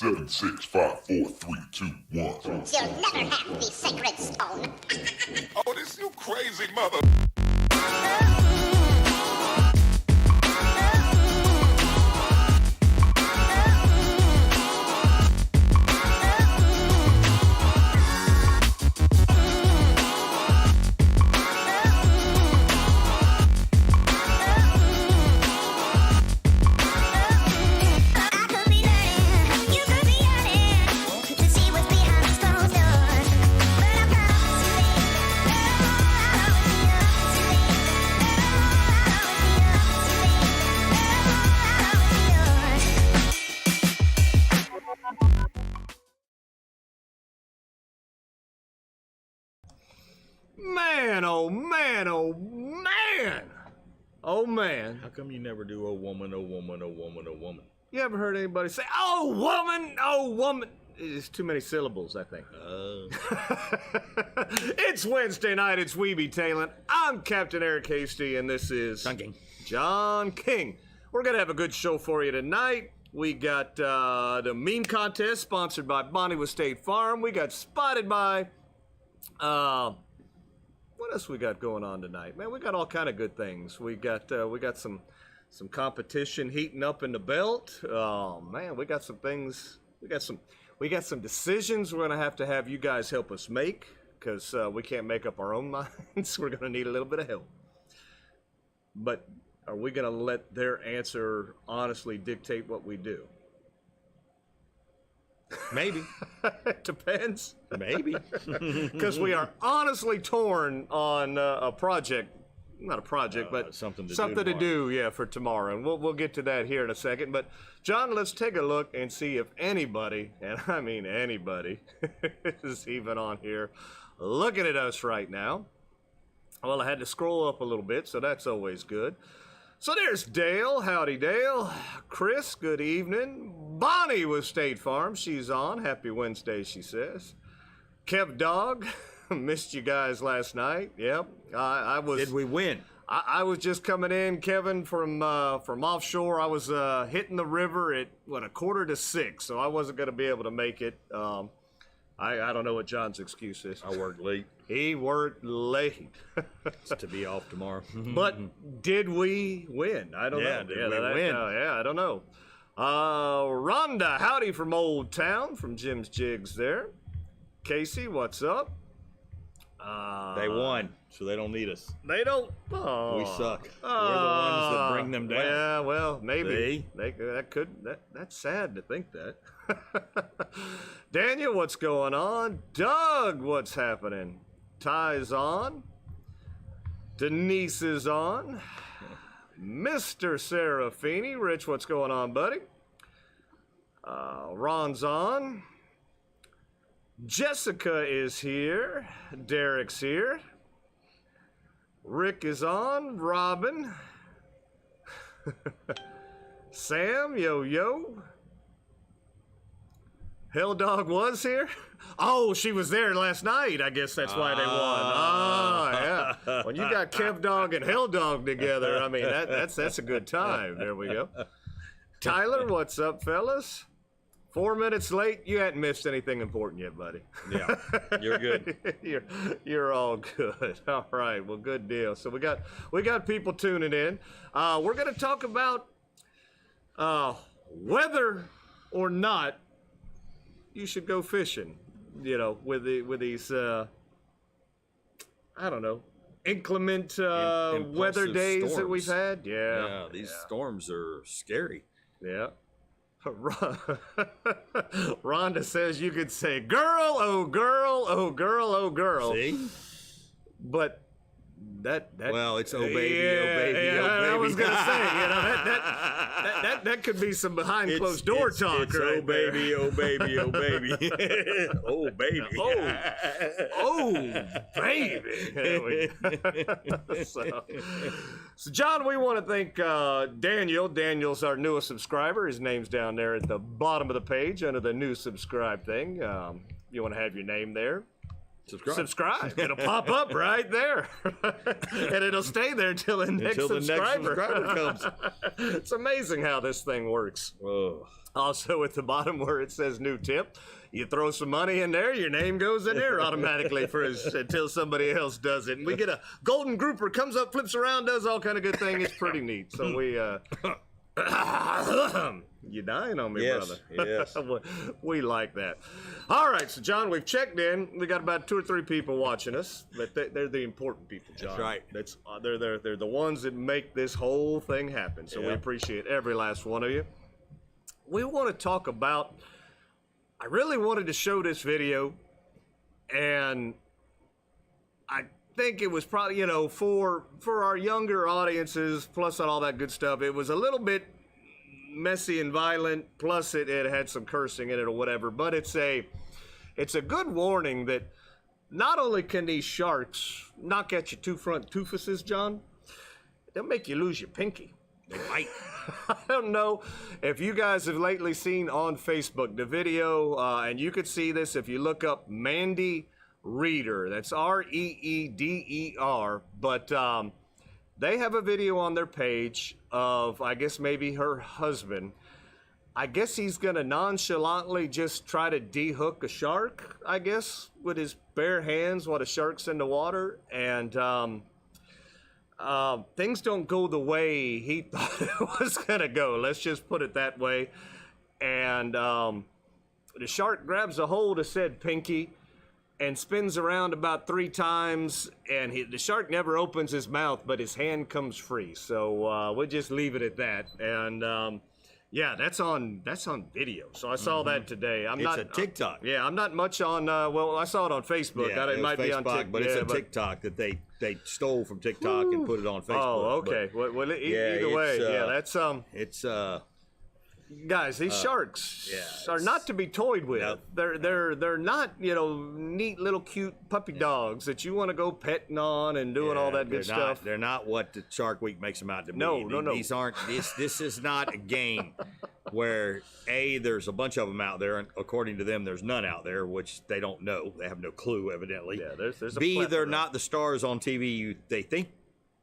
7, 6, 5, 4, 3, 2, 1. You'll never have the sacred stone. Oh, this you crazy mother. Man, oh man, oh man! Oh man. How come you never do oh woman, oh woman, oh woman, oh woman? You ever heard anybody say, oh woman, oh woman? It's too many syllables, I think. It's Wednesday night, it's Weeby Tailin. I'm Captain Eric Hasty, and this is John King. We're gonna have a good show for you tonight. We got the meme contest sponsored by Bonnie with State Farm. We got spotted by what else we got going on tonight? Man, we got all kind of good things. We got some competition heating up in the belt. Oh man, we got some things. We got some decisions we're gonna have you guys help us make, because we can't make up our own minds. We're gonna need a little bit of help. But are we gonna let their answer honestly dictate what we do? Maybe. It depends. Maybe. Because we are honestly torn on a project. Not a project, but something to do, yeah, for tomorrow. And we'll get to that here in a second. But, John, let's take a look and see if anybody, and I mean anybody, is even on here looking at us right now. Well, I had to scroll up a little bit, so that's always good. So there's Dale. Howdy, Dale. Chris, good evening. Bonnie with State Farm. She's on. Happy Wednesday, she says. Kev Dog. Missed you guys last night. Yep. I was. Did we win? I was just coming in, Kevin, from offshore. I was hitting the river at, 5:45, so I wasn't going to be able to make it. I don't know what John's excuse is. I worked late. He worked late. To be off tomorrow. But did we win? I don't know. Did we win? Yeah, I don't know. Rhonda, howdy from Old Town, from Jim's Jigs there. Casey, what's up? They won, so they don't need us. They don't. Oh. We suck. We're the ones that bring them down. Yeah, well, maybe. That's sad to think that. Daniel, what's going on? Doug, what's happening? Ty's on. Denise is on. Mr. Serafini. Rich, what's going on, buddy? Ron's on. Jessica is here. Derek's here. Rick is on. Robin. Sam, yo. Hell Dog was here? Oh, she was there last night. I guess that's why they won. Oh, yeah. When you got Kev Dog and Hell Dog together, I mean, that's a good time. There we go. Tyler, what's up, fellas? 4 minutes late. You hadn't missed anything important yet, buddy. Yeah, you're good. you're all good. All right, well, good deal. So we got people tuning in. We're going to talk about whether or not you should go fishing. You know, with these I don't know, inclement weather days storms that we've had. Yeah, these storms are scary. Yeah. Rhonda says you could say, girl, oh girl, oh girl, oh girl. See? But that well, it's oh baby, oh baby, oh baby. I was gonna say, you know, that could be some behind closed door talk. It's right oh baby, oh baby, oh baby, oh baby, oh baby. There we go. So, John, we want to thank Daniel. Daniel's our newest subscriber. His name's down there at the bottom of the page under the new subscribe thing. You want to have your name there. subscribe. It'll pop up right there. And it'll stay there until the next subscriber comes. It's amazing how this thing works. Oh. Also, at the bottom where it says new tip, you throw some money in there, your name goes in there automatically until somebody else does it. And we get a golden grouper, comes up, flips around, does all kind of good thing. It's pretty neat. So we, you dying on me, brother. Yes. We like that. All right, so John, we've checked in. We got about 2 or 3 people watching us, but they're the important people, John. That's right. They're the ones that make this whole thing happen. So we appreciate every last one of you. We want to talk about, I really wanted to show this video, and I think it was probably, you know, for our younger audiences, plus all that good stuff, it was a little bit messy and violent, plus it had some cursing in it or whatever, but it's a good warning that not only can these sharks knock at your 2 front toofuses, John, they'll make you lose your pinky. They bite. I don't know if you guys have lately seen on Facebook the video, and you could see this if you look up Mandy Reeder. That's Reeder, but they have a video on their page of, I guess, maybe her husband. I guess he's going to nonchalantly just try to de-hook a shark, I guess, with his bare hands while the shark's in the water, and things don't go the way he thought it was gonna go. Let's just put it that way. And the shark grabs a hold of said pinky and spins around about 3 times. And the shark never opens his mouth, but his hand comes free. So we'll just leave it at that. And yeah, that's on video. So I saw that today. It's a TikTok. Yeah, I'm not much on. Well, I saw it on Facebook. Yeah, it might be on TikTok, but it's a TikTok that they stole from TikTok and put it on Facebook. Oh, okay. Well, either way, that's It's guys, these sharks are not to be toyed with. Nope. They're not, you know, neat little cute puppy dogs that you want to go petting on and doing all that good stuff. They're not what the Shark Week makes them out to be. No. These aren't. This is not a game where there's a bunch of them out there, and according to them, there's none out there, which they don't know. They have no clue, evidently. Yeah, there's a B, they're not the stars on TV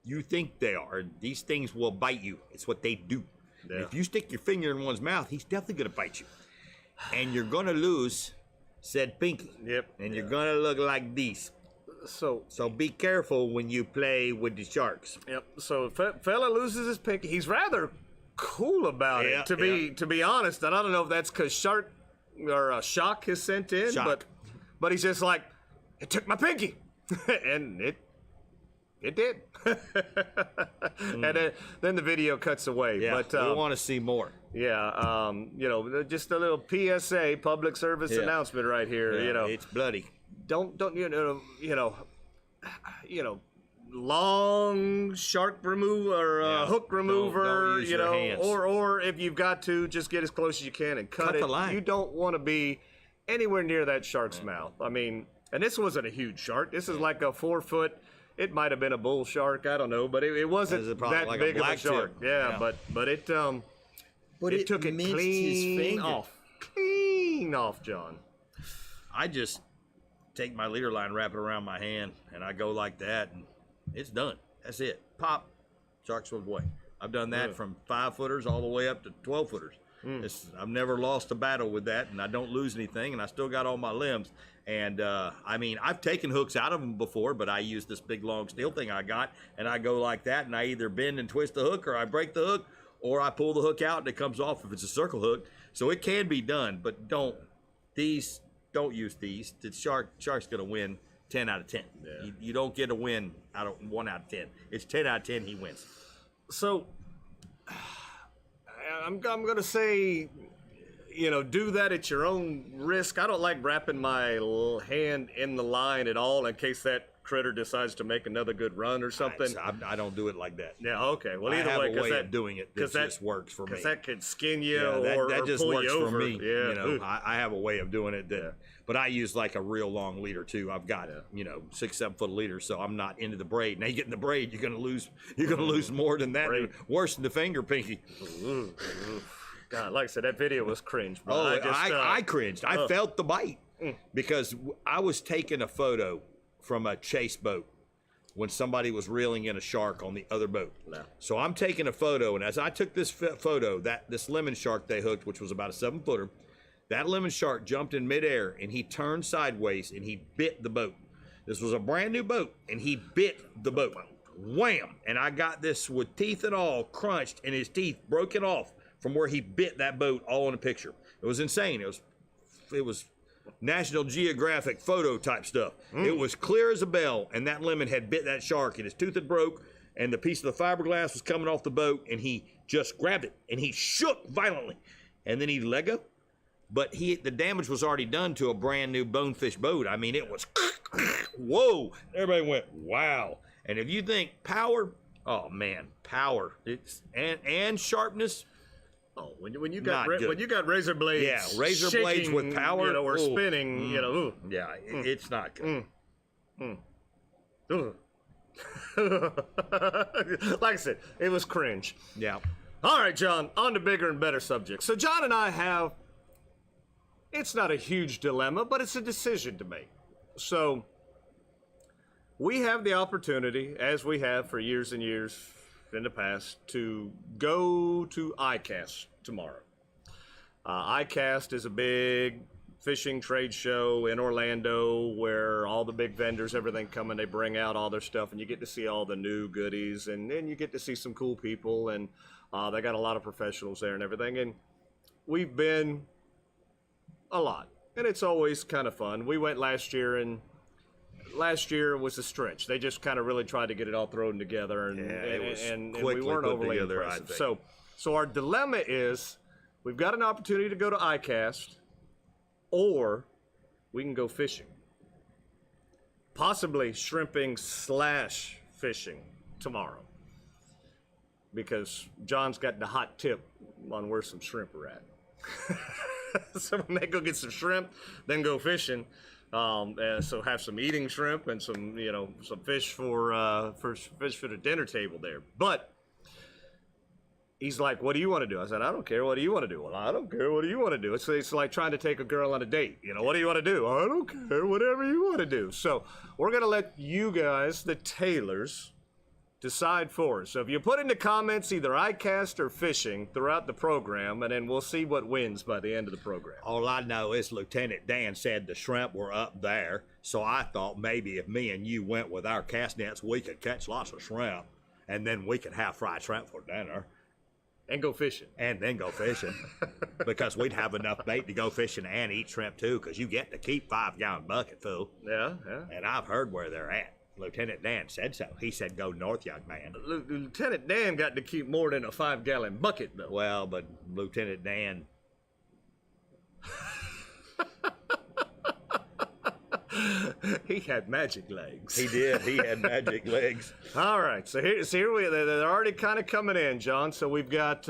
you think they are. These things will bite you. It's what they do. Yeah. If you stick your finger in one's mouth, he's definitely going to bite you. And you're going to lose said pinky. Yep. And you're going to look like these. So be careful when you play with the sharks. Yep. So fella loses his pinky. He's rather cool about it, to be honest. And I don't know if that's because shock is sent in, but he's just like, it took my pinky, and it did. And then the video cuts away. Yeah, but we want to see more. Yeah, you know, just a little PSA, public service announcement right here. Yeah, you know, it's bloody. Don't you know, long shark remover or hook remover. Don't use your hands. or if you've got to, just get as close as you can and cut it. The line. You don't want to be anywhere near that shark's mouth. I mean, and this wasn't a huge shark. This is like a 4-foot. It might have been a bull shark, I don't know, but it wasn't that like big a of a black shark. tip. Yeah, but it took it minced his clean finger. off. Clean off, John. I just take my leader line, wrap it around my hand, and I go like that, and it's done. That's it. Pop, shark swims away. I've done that from 5-footers all the way up to 12-footers. I've never lost a battle with that, and I don't lose anything, and I still got all my limbs. And I mean, I've taken hooks out of them before, but I use this big long steel thing I got, and I go like that, and I either bend and twist the hook, or I break the hook, or I pull the hook out and it comes off if it's a circle hook. So it can be done, but don't use these. The shark's gonna win 10 out of 10. Yeah. You don't get a win out of 1 out of 10. It's 10 out of 10. He wins. So I'm gonna say, you know, do that at your own risk. I don't like wrapping my hand in the line at all in case that critter decides to make another good run or something. I don't do it like that. Yeah, okay. Well, either I have way, a way of doing it that just works for me. Because that could skin you that or just pull works you over. for me. Yeah. You know, I have a way of doing it. But I use like a real long leader too. I've got 6-7 foot leader, so I'm not into the braid. Now you get in the braid, you're gonna lose more than that. Worse than the finger pinky. God, like I said, that video was cringe, bro. Oh, I cringed. I felt the bite. because I was taking a photo from a chase boat when somebody was reeling in a shark on the other boat. No. So I'm taking a photo, and as I took this photo, this lemon shark they hooked, which was about a 7-footer, that lemon shark jumped in midair, and he turned sideways, and he bit the boat. This was a brand new boat, and he bit the boat. Wham! And I got this with teeth and all crunched, and his teeth broken off from where he bit that boat, all in a picture. It was insane. It was National Geographic photo type stuff. It was clear as a bell, and that lemon had bit that shark, and his tooth had broke, and the piece of the fiberglass was coming off the boat, and he just grabbed it, and he shook violently, and then he let go. But the damage was already done to a brand new bonefish boat. I mean, it was whoa. Everybody went, wow. And if you think power, oh man, power. It's and sharpness. Oh, when you got razor blades, yeah, razor blades with power, or spinning, yeah, it's not good. Like I said, it was cringe. Yeah. All right, John, on to bigger and better subjects. So John and I have, it's not a huge dilemma, but it's a decision to make. So we have the opportunity, as we have for years and years in the past, to go to ICAST tomorrow. ICAST is a big fishing trade show in Orlando where all the big vendors, everything come and they bring out all their stuff, and you get to see all the new goodies, and then you get to see some cool people, and they got a lot of professionals there and everything. And we've been a lot, and it's always kind of fun. We went last year, and last year was a stretch. They just kind of really tried to get it all thrown together, and we weren't overly impressive. So our dilemma is, we've got an opportunity to go to ICAST, or we can go fishing. Possibly shrimping / fishing tomorrow, because John's got the hot tip on where some shrimp are at. So we may go get some shrimp, then go fishing. So have some eating shrimp and some fish for the dinner table there. But he's like, "What do you want to do?" I said, "I don't care. What do you want to do?" "Well, I don't care. What do you want to do?" It's like trying to take a girl on a date. What do you want to do? "I don't care. Whatever you want to do." So we're gonna let you guys, the tailors, decide for us. So if you put in the comments either ICAST or fishing throughout the program, and then we'll see what wins by the end of the program. All I know is Lieutenant Dan said the shrimp were up there, so I thought maybe if me and you went with our cast nets, we could catch lots of shrimp, and then we could have fried shrimp for dinner. And go fishing. And then go fishing. Because we'd have enough bait to go fishing and eat shrimp too, because you get to keep 5-gallon bucket full. Yeah. And I've heard where they're at. Lieutenant Dan said so. He said, "Go north, young man." Lieutenant Dan got to keep more than a 5-gallon bucket, though. Well, but Lieutenant Dan... He had magic legs. He did. He had magic legs. All right. So here they're already kind of coming in, John. So we've got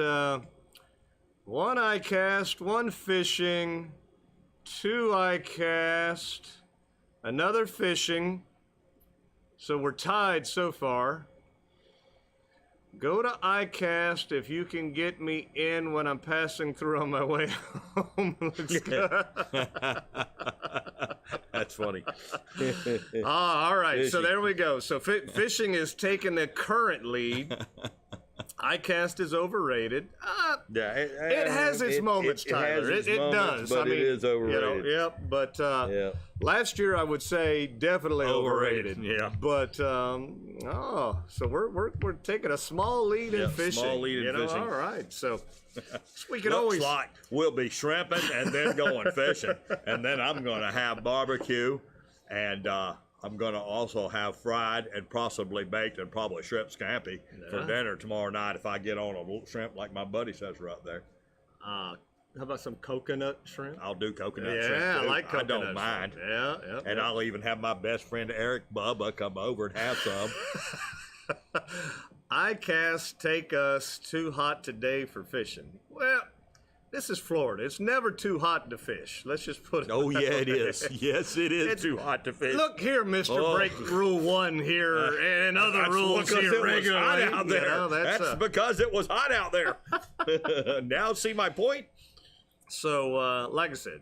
one ICAST, one fishing, 2 ICAST, another fishing. So we're tied so far. Go to ICAST if you can get me in when I'm passing through on my way home. That's funny. All right. Fishing. So there we go. So fishing is taking the current lead. ICAST is overrated. Yeah, it has its moments, Tyler. It does. But it is overrated. But last year I would say definitely overrated. Yeah. But so we're taking a small lead in fishing. Small lead in fishing. All right. So we can Looks always like we'll be shrimping and then going fishing, and then I'm going to have barbecue, and I'm going to also have fried and possibly baked and probably shrimp scampi for dinner tomorrow night if I get on a little shrimp like my buddy says are up there. How about some coconut shrimp? I'll do coconut shrimp. Yeah, I too. like coconut I don't mind. Shrimp. Yeah. And I'll even have my best friend Eric Bubba come over and have some. ICAST take us too hot today for fishing. Well, this is Florida. It's never too hot to fish. Let's just put it. Oh, yeah, it is. Yes, it is. It's too hot to fish. Look here, Mr. Break Rule 1 here and other rules here regularly. Hot out there. That's because it was hot out there. Now see my point? So, like I said,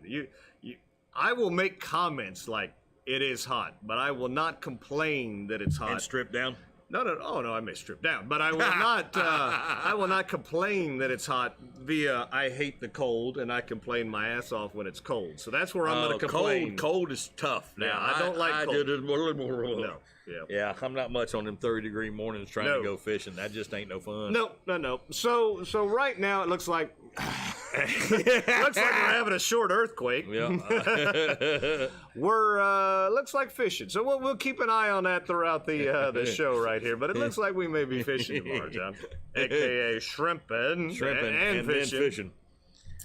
I will make comments like it is hot, but I will not complain that it's hot. And strip down. No, oh no, I may strip down, but I will not. I will not complain that it's hot via I hate the cold and I complain my ass off when it's cold. So that's where I'm going to complain. Cold is tough. Now Yeah, I don't like cold. No. Yeah. Yeah, I'm not much on them 30-degree mornings trying to go fishing. That just ain't no fun. No. So right now it looks like we're having a short earthquake. Yeah. We're looks like fishing. So we'll keep an eye on that throughout the show right here. But it looks like we may be fishing tomorrow, John, aka shrimping and then fishing.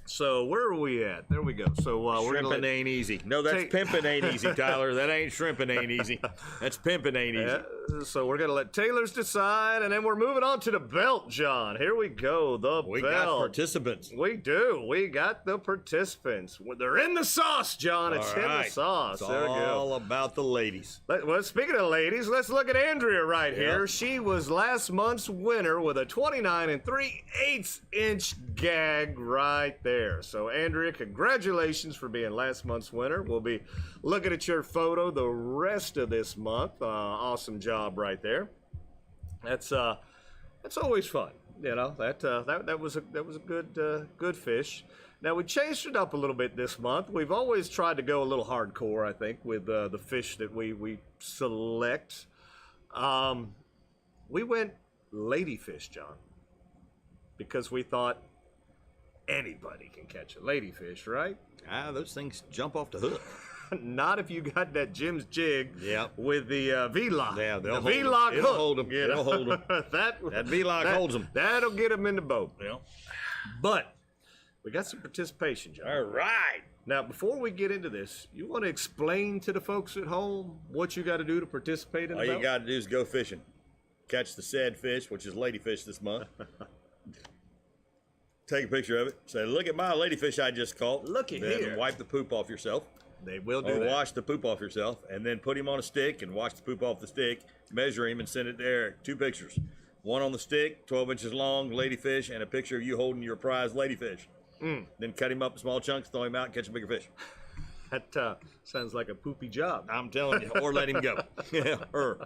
So where are we at? There we go. So we're shrimping ain't easy. No, that's pimping ain't easy, Tyler. That ain't shrimping ain't easy. That's pimping ain't easy. So we're gonna let tailors decide, and then we're moving on to the belt, John. Here we go. We belt. got participants. We do. We got the participants. They're in the sauce, John. It's in the sauce. It's there we go. all about the ladies. Well, speaking of ladies, let's look at Andrea right here. She was last month's winner with a 29 3/8 inch gag right there. So, Andrea, congratulations for being last month's winner. We'll be looking at your photo the rest of this month. Awesome job right there. That's always fun. You know, that was a good fish. Now we changed it up a little bit this month. We've always tried to go a little hardcore, I think, with the fish that we select. We went ladyfish, John, because we thought anybody can catch a ladyfish, right? Those things jump off the hook. Not if you got that Jim's jig Yep. with the V-lock. Yeah, the V-lock hook. It'll hold them. You know? It'll hold them. That V-lock holds them. That'll get them in the boat. Yeah. But we got some participation, John. All right. Now, before we get into this, you want to explain to the folks at home what you got to do to participate in the All belt? you got to do is go fishing. Catch the said fish, which is ladyfish this month. Take a picture of it. Say, look at my ladyfish I just caught. Looky then here. Wipe the poop off yourself. They will do Or that. wash the poop off yourself, and then put him on a stick and wash the poop off the stick, measure him, and send it to Eric. 2 pictures. One on the stick, 12 inches long, ladyfish, and a picture of you holding your prize ladyfish. Then cut him up in small chunks, throw him out, and catch a bigger fish. That sounds like a poopy job. I'm telling you, or let him go. Yeah. Are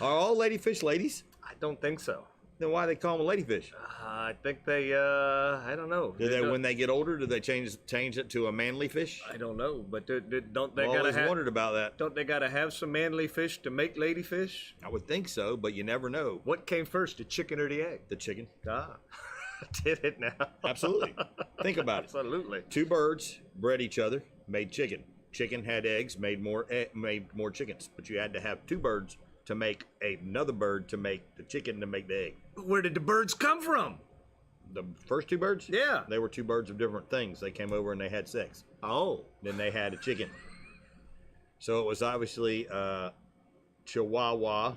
all ladyfish ladies? I don't think so. Then why they call them a ladyfish? I think they, I don't know. When they get older, do they change it to a manly fish? I don't know, but don't they I've gotta always have? wondered about that. Don't they gotta have some manly fish to make ladyfish? I would think so, but you never know. What came first, the chicken or the egg? The chicken. Did it now? Absolutely. Think about it. Absolutely. 2 birds bred each other, made chicken. Chicken had eggs, made more chickens. But you had to have 2 birds to make another bird to make the chicken to make the egg. Where did the birds come from? The first 2 birds? Yeah. They were 2 birds of different things. They came over and they had sex. Oh. Then they had a chicken. So it was obviously a chihuahua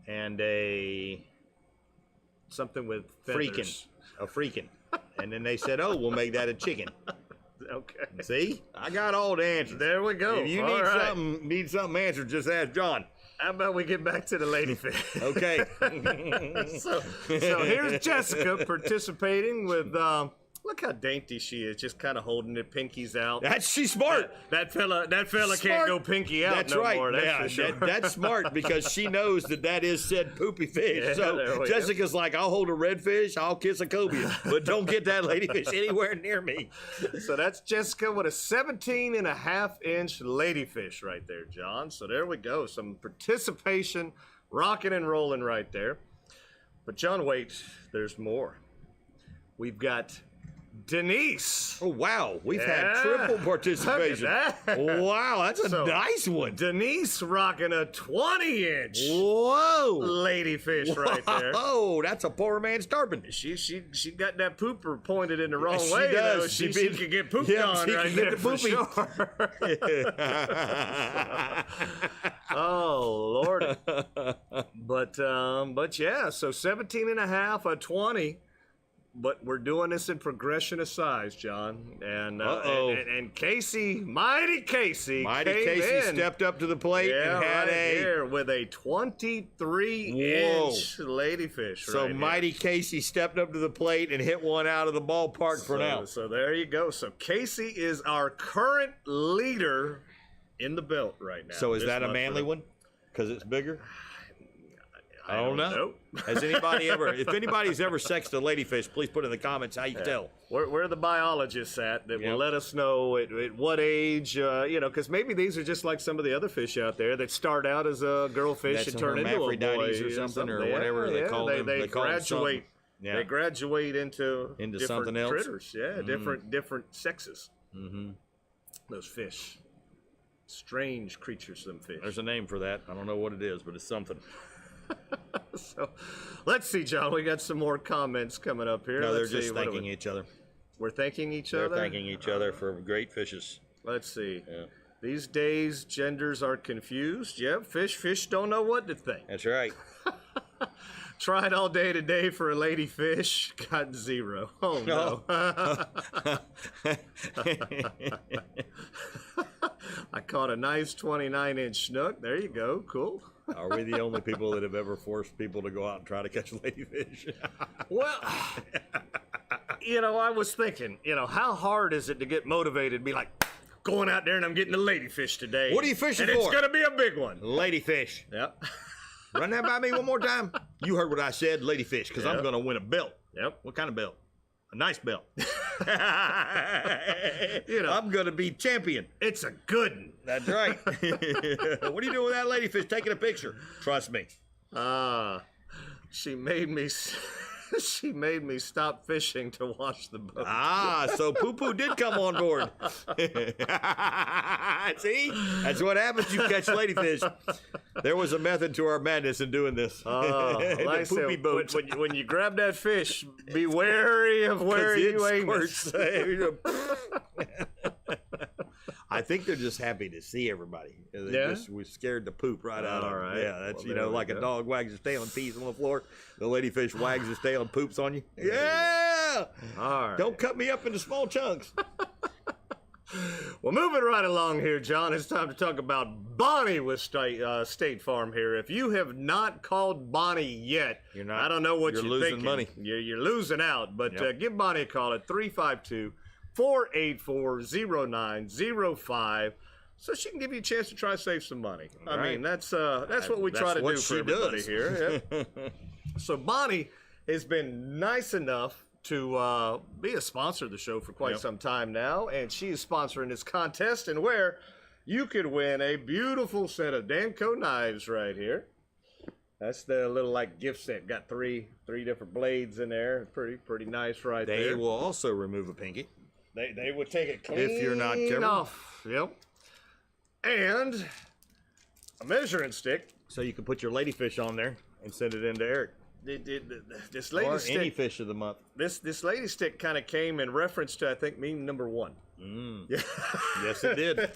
and a Something with feathers. a freakin'. And then they said, oh, we'll make that a chicken. Okay. See? I got all the answers. There we go. If you All need something answered, just ask John. How about we get back to the ladyfish? Okay. So here's Jessica participating with, look how dainty she is, just kind of holding her pinkies out. She's smart. That fella Smart. can't go pinky out That's no right. more. That's for sure. That's smart because she knows that is said poopy fish. Yeah, there So we Jessica's like, I'll hold a redfish, I'll kiss a cobia, but don't get that ladyfish anywhere near me. So that's Jessica with a 17.5-inch ladyfish right there, John. So there we go. Some participation, rocking and rolling right there. But John, wait, there's more. We've got Denise. Oh, wow. We've had Yeah. triple participation. Look at that. Wow, that's a So, nice one. Denise rocking a 20-inch Whoa. ladyfish right there. Oh, that's a poor man's tarpon. She got that pooper pointed in the wrong She way. does. Though. She could get pooped on she right can there get the for poopy. sure. Oh Lord. But yeah, so 17.5, a 20. but we're doing this in progression of size, John. And Casey, mighty Casey stepped up to the plate and had here with a 23-inch ladyfish. So mighty Casey stepped up to the plate and hit one out of the ballpark for now. So there you go. So Casey is our current leader in the belt right now. So is that a manly one? Because it's bigger? I don't know. Has anybody ever, if anybody's ever sexed a ladyfish, please put in the comments how you can tell. Where the biologists at that will let us know at what age, because maybe these are just like some of the other fish out there that start out as a girl fish and turn into a boy or something or whatever they call them. They graduate. Yeah. They graduate into different something else. Critters. Yeah, different sexes. Mm-hmm. Those fish, strange creatures. Them fish. There's a name for that. I don't know what it is, but it's something. So, let's see, John. We got some more comments coming up here. No, they're just thanking each other. We're thanking each other? They're thanking each other for great fishes. Let's see. Yeah. These days, genders are confused. Yep, fish don't know what to think. That's right. Tried all day today for a lady fish. Got 0. Oh, no. I caught a nice 29-inch snook. There you go. Cool. Are we the only people that have ever forced people to go out and try to catch ladyfish? Well, I was thinking, how hard is it to get motivated to be like, going out there and I'm getting a ladyfish today. What are you fishing and for? It's going to be a big one. Ladyfish. Yep. Run that by me one more time. You heard what I said, ladyfish, because I'm going to win a belt. Yep. What kind of belt? A nice belt. I'm going to be champion. It's a good one. That's right. What are you doing with that ladyfish? Taking a picture. Trust me. She made me stop fishing to wash the boat. So poo-poo did come on board. See? That's what happens. You catch ladyfish. There was a method to our madness in doing this. Like I said, when you grab that fish, be wary of where you aim it. I think they're just happy to see everybody. We scared the poop right out of them. Right. Yeah, that's, like a dog wags his tail and pees on the floor. The ladyfish wags his tail and poops on you. Yeah! All right. Don't cut me up into small chunks. Well, moving right along here, John, it's time to talk about Bonnie with State Farm here. If you have not called Bonnie yet, I don't know what you're losing thinking. Money. You're losing out, but give Bonnie a call at 352-484-0905 so she can give you a chance to try to save some money. I mean, that's what we try to do for everybody here. Yeah. So Bonnie has been nice enough to be a sponsor of the show for quite some time now, and she is sponsoring this contest, and where you could win a beautiful set of Danco knives right here. That's the little gift set. Got three different blades in there. Pretty nice right there. They will also remove a pinky. They would take it clean if you're not careful. Off. Yep. And a measuring stick. So you can put your ladyfish on there and send it into Eric. This lady or stick, any fish of the month. This lady stick kind of came in reference to, I think, meme number 1. Yes, it did.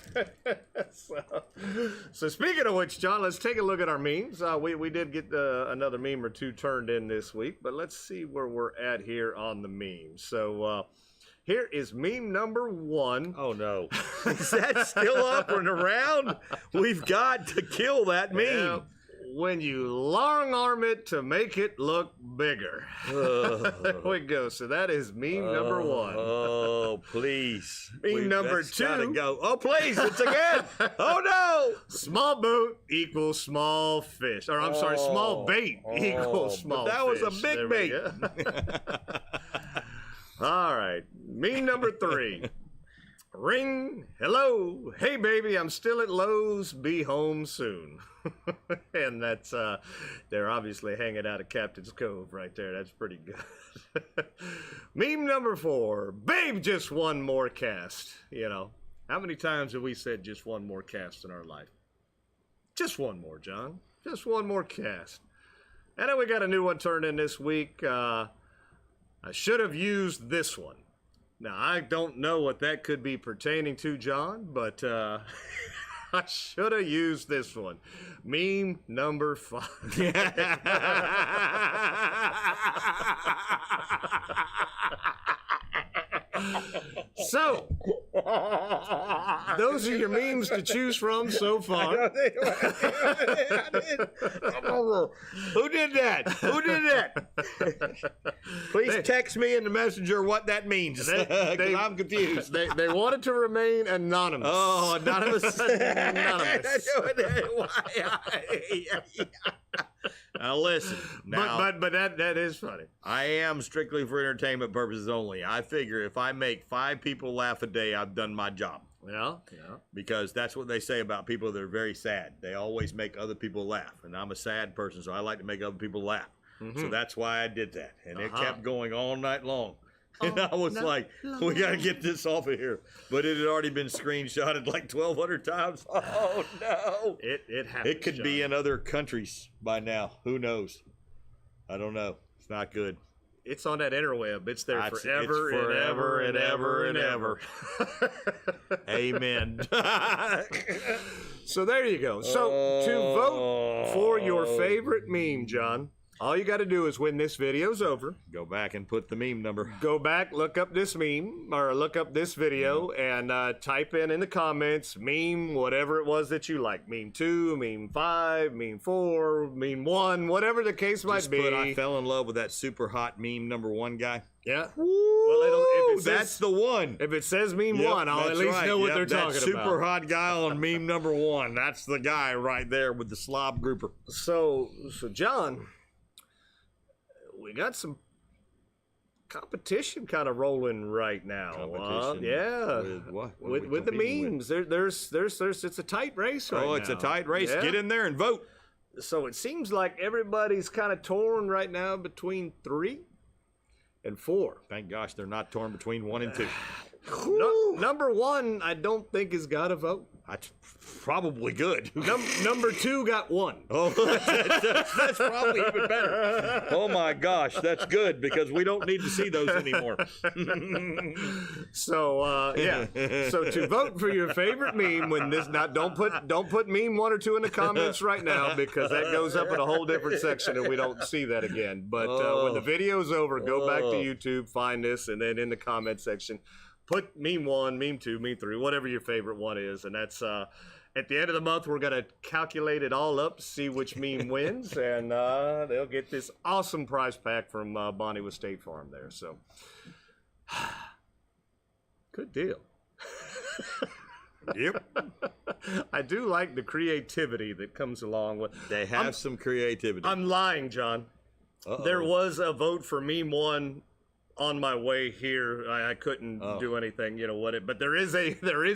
So speaking of which, John, let's take a look at our memes. We did get another meme or two turned in this week, but let's see where we're at here on the memes. So here is meme number 1. Oh, no. Is that still up and around? We've got to kill that meme. Yeah. When you long arm it to make it look bigger. There we go. So that is meme number 1. Oh, please. Meme number 2. Gotta go. Oh, please. It's again. Oh, no. Small boat equals small fish. Or I'm sorry, small bait equals small fish. That was a big bait. All right. Meme number 3. Ring. Hello. Hey, baby. I'm still at Lowe's. Be home soon. And that's, they're obviously hanging out at Captain's Cove right there. That's pretty good. Meme number 4. Babe, just one more cast. How many times have we said just one more cast in our life? Just one more, John. Just one more cast. And then we got a new one turned in this week. I should have used this one. Now, I don't know what that could be pertaining to, John, but I should have used this one. Meme number 5. So, those are your memes to choose from so far. Who did that? Who did that? Please text me in the messenger what that means. 'Cause I'm confused. They wanted to remain anonymous. Oh, anonymous. Anonymous. Now listen. Now, But that is funny. I am strictly for entertainment purposes only. I figure if I make 5 people laugh a day, I've done my job. Yeah. Because that's what they say about people that are very sad. They always make other people laugh. And I'm a sad person, so I like to make other people laugh. So that's why I did that. And it kept going all night long. And I was like, we got to get this off of here. But it had already been screenshotted like 1,200 times. Oh, no. It happens. It could be in other countries by now. Who knows? I don't know. It's not good. It's on that interweb. It's there It's forever, forever and ever and ever. Amen. So there you go. So to vote for your favorite meme, John, all you got to do is when this video's over, Go back and put the meme number. go back, look up this meme or look up this video and type in the comments meme, whatever it was that you like. Meme 2, meme 5, meme 4, meme 1, whatever the case might Just be. put, I fell in love with that super hot meme number 1 guy. Yeah. Well, that's the one. If it says meme Yep, 1, I'll at that's least right. know what Yep, they're that talking super about. hot guy on meme number 1. That's the guy right there with the slob grouper. So John, we got some competition kind of rolling right now. Competition Yeah. with what? What are we With the competing memes. There's it's a tight race right now. Oh, it's a tight race. Yeah. Get in there and vote. So it seems like everybody's kind of torn right now between 3 and 4. Thank gosh they're not torn between 1 and 2. Number 1, I don't think has got a vote. That's probably good. Number 2 got 1. Oh, that's probably even better. Oh my gosh, that's good because we don't need to see those anymore. So yeah. So to vote for your favorite meme when this don't put meme 1 or 2 in the comments right now because that goes up in a whole different section and we don't see that again. But when the video's over, go back to YouTube, find this, and then in the comment section, put meme 1, meme 2, meme 3, whatever your favorite one is, and that's at the end of the month we're gonna calculate it all up, see which meme wins, and they'll get this awesome prize pack from Bonnie with State Farm there. So, good deal. Yep. I do like the creativity that comes along with. They have some creativity. I'm lying, John. Uh-oh. There was a vote for meme 1 on my way here. I couldn't do anything, but there is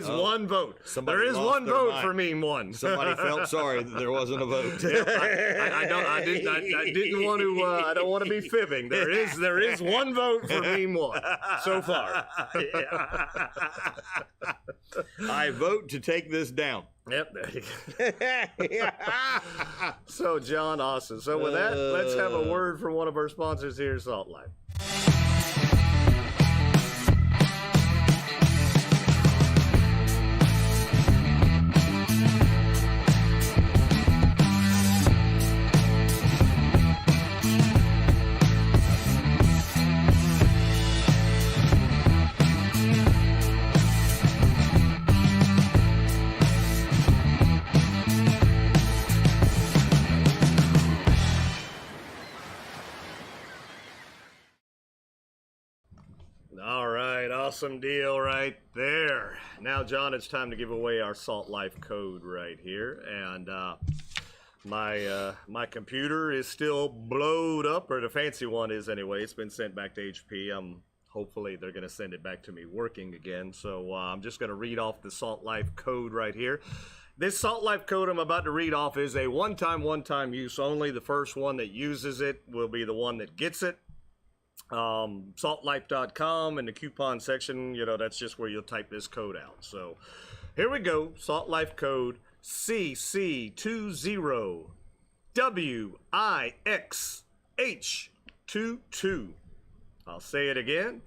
one vote. Somebody there is lost one their vote mind. for meme 1. Somebody felt sorry that there wasn't a vote. I didn't want to. I don't want to be fibbing. There is one vote for meme 1 so far. I vote to take this down. Yep, there you go. So, John, awesome. So, with that, let's have a word from one of our sponsors here, Salt Life. All right, awesome deal right there. Now, John, it's time to give away our Salt Life code right here. And my computer is still blowed up, or the fancy one is anyway. It's been sent back to HP. Hopefully they're going to send it back to me working again. So I'm just going to read off the Salt Life code right here. This Salt Life code I'm about to read off is a one-time use only. The first one that uses it will be the one that gets it. saltlife.com in the coupon section, that's just where you'll type this code out. So here we go. Salt Life code CC20WIXH22. I'll say it again.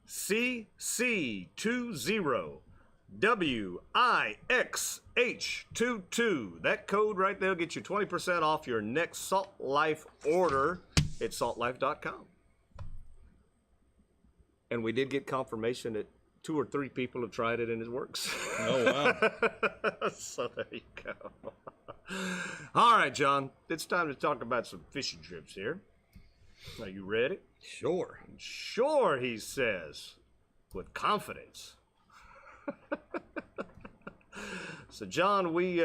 CC20WIXH22. That code right there will get you 20% off your next Salt Life order at saltlife.com. And we did get confirmation that 2 or 3 people have tried it and it works. Oh, wow. So there you go. All right, John, it's time to talk about some fishing trips here. Are you ready? Sure. Sure, he says, with confidence. So, John, we,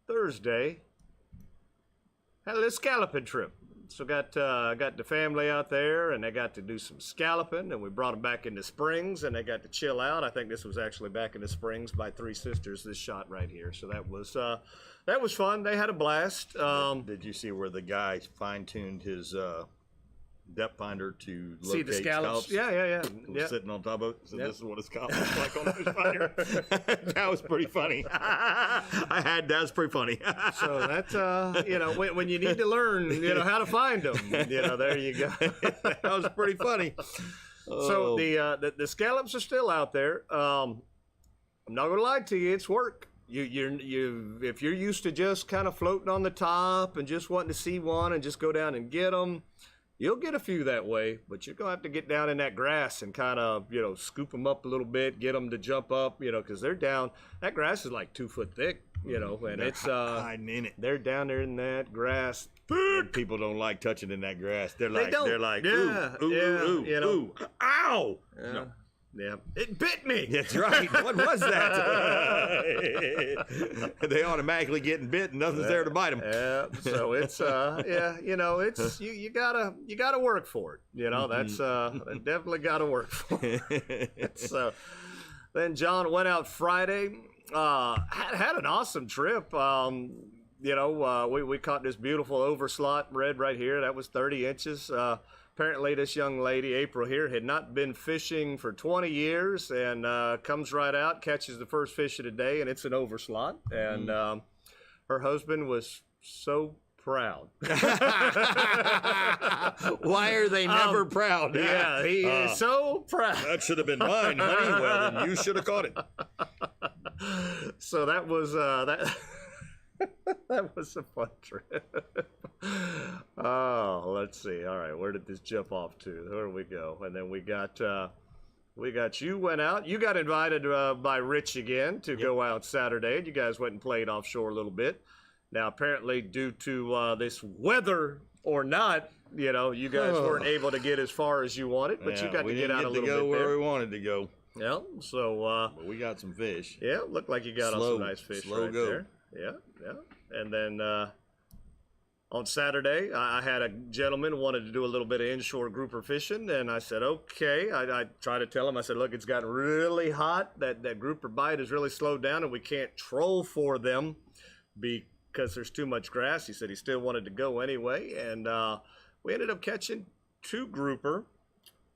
Thursday, had a little scalloping trip. So got the family out there, and they got to do some scalloping, and we brought them back into Springs, and they got to chill out. I think this was actually back in the Springs by Three Sisters, this shot right here. So that was fun. They had a blast. Did you see where the guy fine-tuned his depth finder to locate See the scallops? Yeah. Sitting on top of it. So this is what a scallop looks like on the fish finder. That was pretty funny. That was pretty funny. So that's when you need to learn how to find them. There you go. That was pretty funny. So the scallops are still out there. I'm not gonna lie to you, it's work. If you're used to just kind of floating on the top and just wanting to see one and just go down and get them, you'll get a few that way, but you're going to have to get down in that grass and kind of, scoop them up a little bit, get them to jump up, because they're down. That grass is like 2 foot thick, and they're it's hiding in it. They're down there in that grass. And people don't like touching in that grass. They're like, Yeah, ooh, ow! Yeah. No. Yeah, it bit me. That's right. What was that? They automatically getting bit, and nothing's there to bite them. Yeah. So it's it's you gotta work for it. That's definitely gotta work for it. So then John went out Friday. Had an awesome trip. We caught this beautiful overslot red right here. That was 30 inches. Apparently, this young lady, April here, had not been fishing for 20 years and comes right out, catches the first fish of the day, and it's an overslot. And her husband was so proud. Why are they never proud? Yeah, he is so proud. That should have been mine, honey. Well, then you should have caught it. So that was that. That was a fun trip. Oh, let's see. All right, where did this jump off to? There we go. And then we got you went out. You got invited by Rich again to go out Saturday. You guys went and played offshore a little bit. Now, apparently, due to this weather or not, you guys weren't able to get as far as you wanted, but you got to get out a little bit there. We didn't get to go where we wanted to go. Yeah, so but we got some fish. Yeah, looked like you got on some nice fish right there. Yeah. And then on Saturday, I had a gentleman who wanted to do a little bit of inshore grouper fishing, and I said, okay. I tried to tell him, I said, look, it's gotten really hot. That grouper bite has really slowed down, and we can't troll for them because there's too much grass. He said he still wanted to go anyway, and we ended up catching 2 grouper.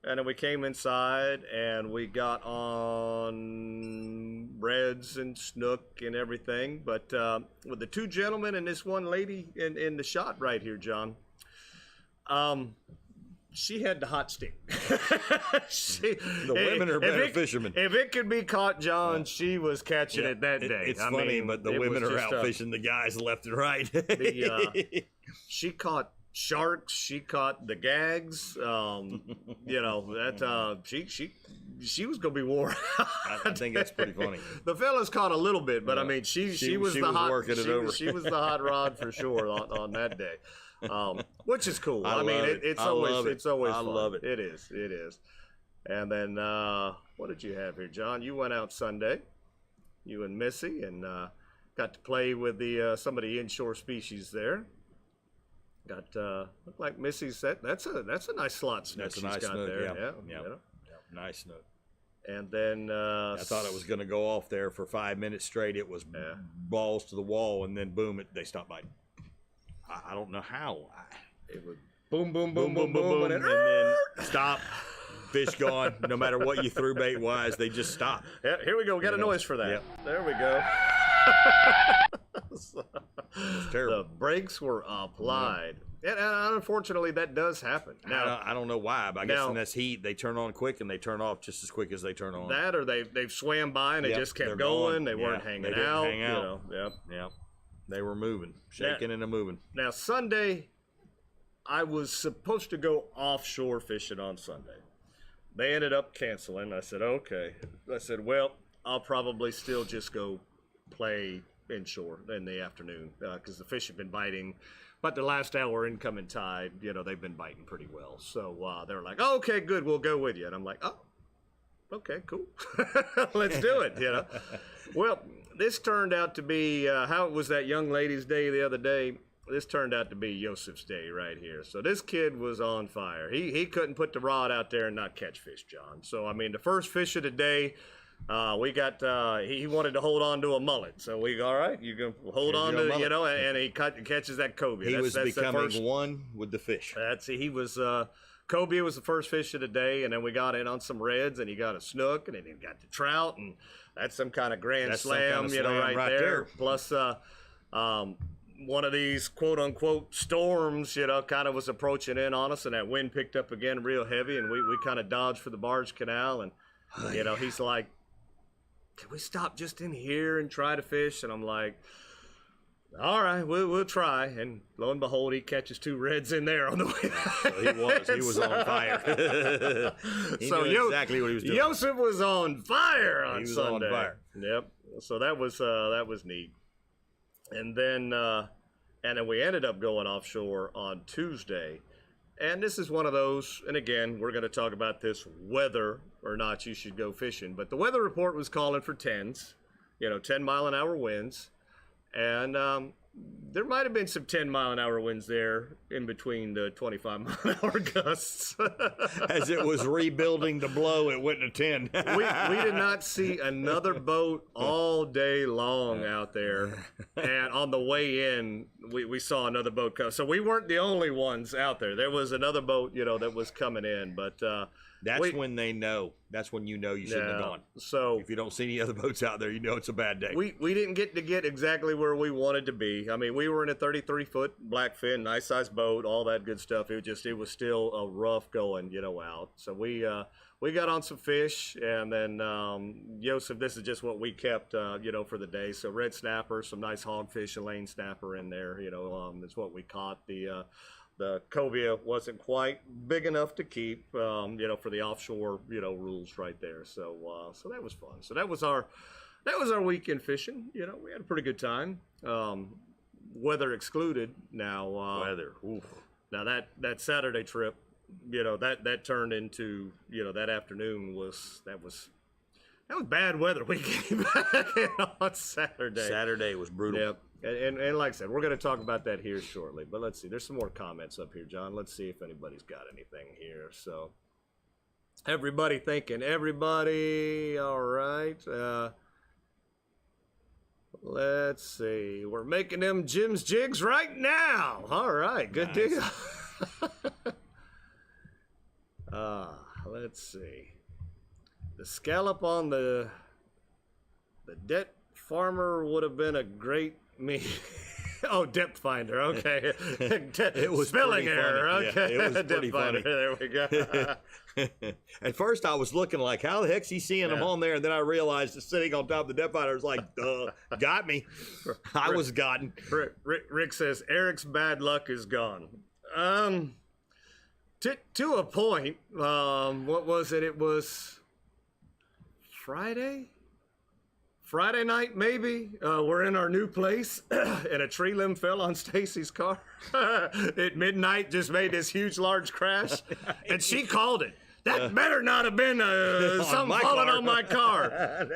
And then we came inside and we got on reds and snook and everything. But with the 2 gentlemen and this one lady in the shot right here, John, she had the hot stick. The women are better fishermen. If it could be caught, John, she was catching it that day. It's funny, but the women are out fishing the guys left and right. She caught sharks, she caught the gags. She was gonna be wore out. I think that's pretty funny. The fellas caught a little bit, but I mean, she was the hot. Working it over. She was the hot rod for sure on that day, which is cool. I mean, it's always fun. I love it. It is. And then what did you have here, John? You went out Sunday, you and Missy, and got to play with some of the inshore species there. Got looked like Missy's that's a nice slot snook. That's a nice snook there. Yeah. Nice snook. And then I thought it was going to go off there for 5 minutes straight. It was balls to the wall, and then boom, they stopped biting. I don't know how. It would boom, and then stop. Fish gone. No matter what you threw bait wise, they just stop. Yeah, here we go. We got a noise for that. Yep. There we go. Terrible. The brakes were applied. And unfortunately, that does happen. Now, I don't know why, but I guess in this heat, they turn on quick and they turn off just as quick as they turn on. That or they've swam by and they just kept going. They weren't hanging out. Hang out. Yep. They were moving, shaking and moving. Now, Sunday, I was supposed to go offshore fishing on Sunday. they ended up canceling. I said, okay. I said, well, I'll probably still just go play inshore in the afternoon because the fish have been biting. But the last hour incoming tide, they've been biting pretty well. So they're like, oh, okay, good, we'll go with you. And I'm like, oh, okay, cool. Let's do it, Well, this turned out to be, how it was that young lady's day the other day. This turned out to be Joseph's day right here. So this kid was on fire. He couldn't put the rod out there and not catch fish, John. So, I mean, the first fish of the day, we got, he wanted to hold on to a mullet. So all right, you can hold on to, and he catches that cobia. He was becoming one with the fish. He was, cobia was the first fish of the day, and then we got in on some reds, and he got a snook, and then he got the trout, and that's some kind of grand slam, right there. Plus, one of these quote-unquote storms, kind of was approaching in on us, and that wind picked up again real heavy, and we kind of dodged for the barge canal, and, he's like, can we stop just in here and try to fish? And I'm like, all right, we'll try. And lo and behold, he catches 2 reds in there on the way. So he was on fire. He knew exactly what he was doing. Joseph was on fire on Sunday. He was on fire. Yep. So that was neat. And then we ended up going offshore on Tuesday. And this is one of those, and again, we're going to talk about this, whether or not you should go fishing. But the weather report was calling for 10s, 10-mile-an-hour winds. And there might have been some 10-mile-an-hour winds there in between the 25-mile-an-hour gusts. As it was rebuilding to blow, it went to 10. we did not see another boat all day long out there. And on the way in, we saw another boat come. So we weren't the only ones out there. There was another boat, that was coming in. But that's when they know. That's when you know you shouldn't have gone. So if you don't see any other boats out there, you know it's a bad day. We didn't get exactly where we wanted to be. I mean, we were in a 33-foot blackfin, nice sized boat, all that good stuff. It was still a rough going, out. So we got on some fish, and then Joseph, this is just what we kept, for the day. So red snapper, some nice hogfish, a lane snapper in there. Is what we caught. The cobia wasn't quite big enough to keep, for the offshore, rules right there. So that was fun. So that was our weekend fishing. We had a pretty good time. Weather excluded. Now weather. Oof. Now that Saturday trip, that turned into, that afternoon was bad weather. We came back on Saturday. Saturday was brutal. Yep. And like I said, we're going to talk about that here shortly. But let's see. There's some more comments up here, John. Let's see if anybody's got anything here. So, everybody thinking. Everybody. All right. Let's see. We're making them Jim's jigs right now. All right. Good deal. Let's see. The scallop on the debt farmer would have been a great me. Oh, depth finder. Okay. It was spelling error. Funny. Okay. Yeah, it was pretty depth finder. funny. There we go. At first, I was looking like, how the heck's he seeing them on there? And then I realized that sitting on top of the depth finder was like, got me. I was gotten. Rick says Eric's bad luck is gone. To a point. What was it? It was Friday night, maybe. We're in our new place, and a tree limb fell on Stacy's car at midnight. Just made this huge, large crash, and she called it. That better not have been something falling on my car.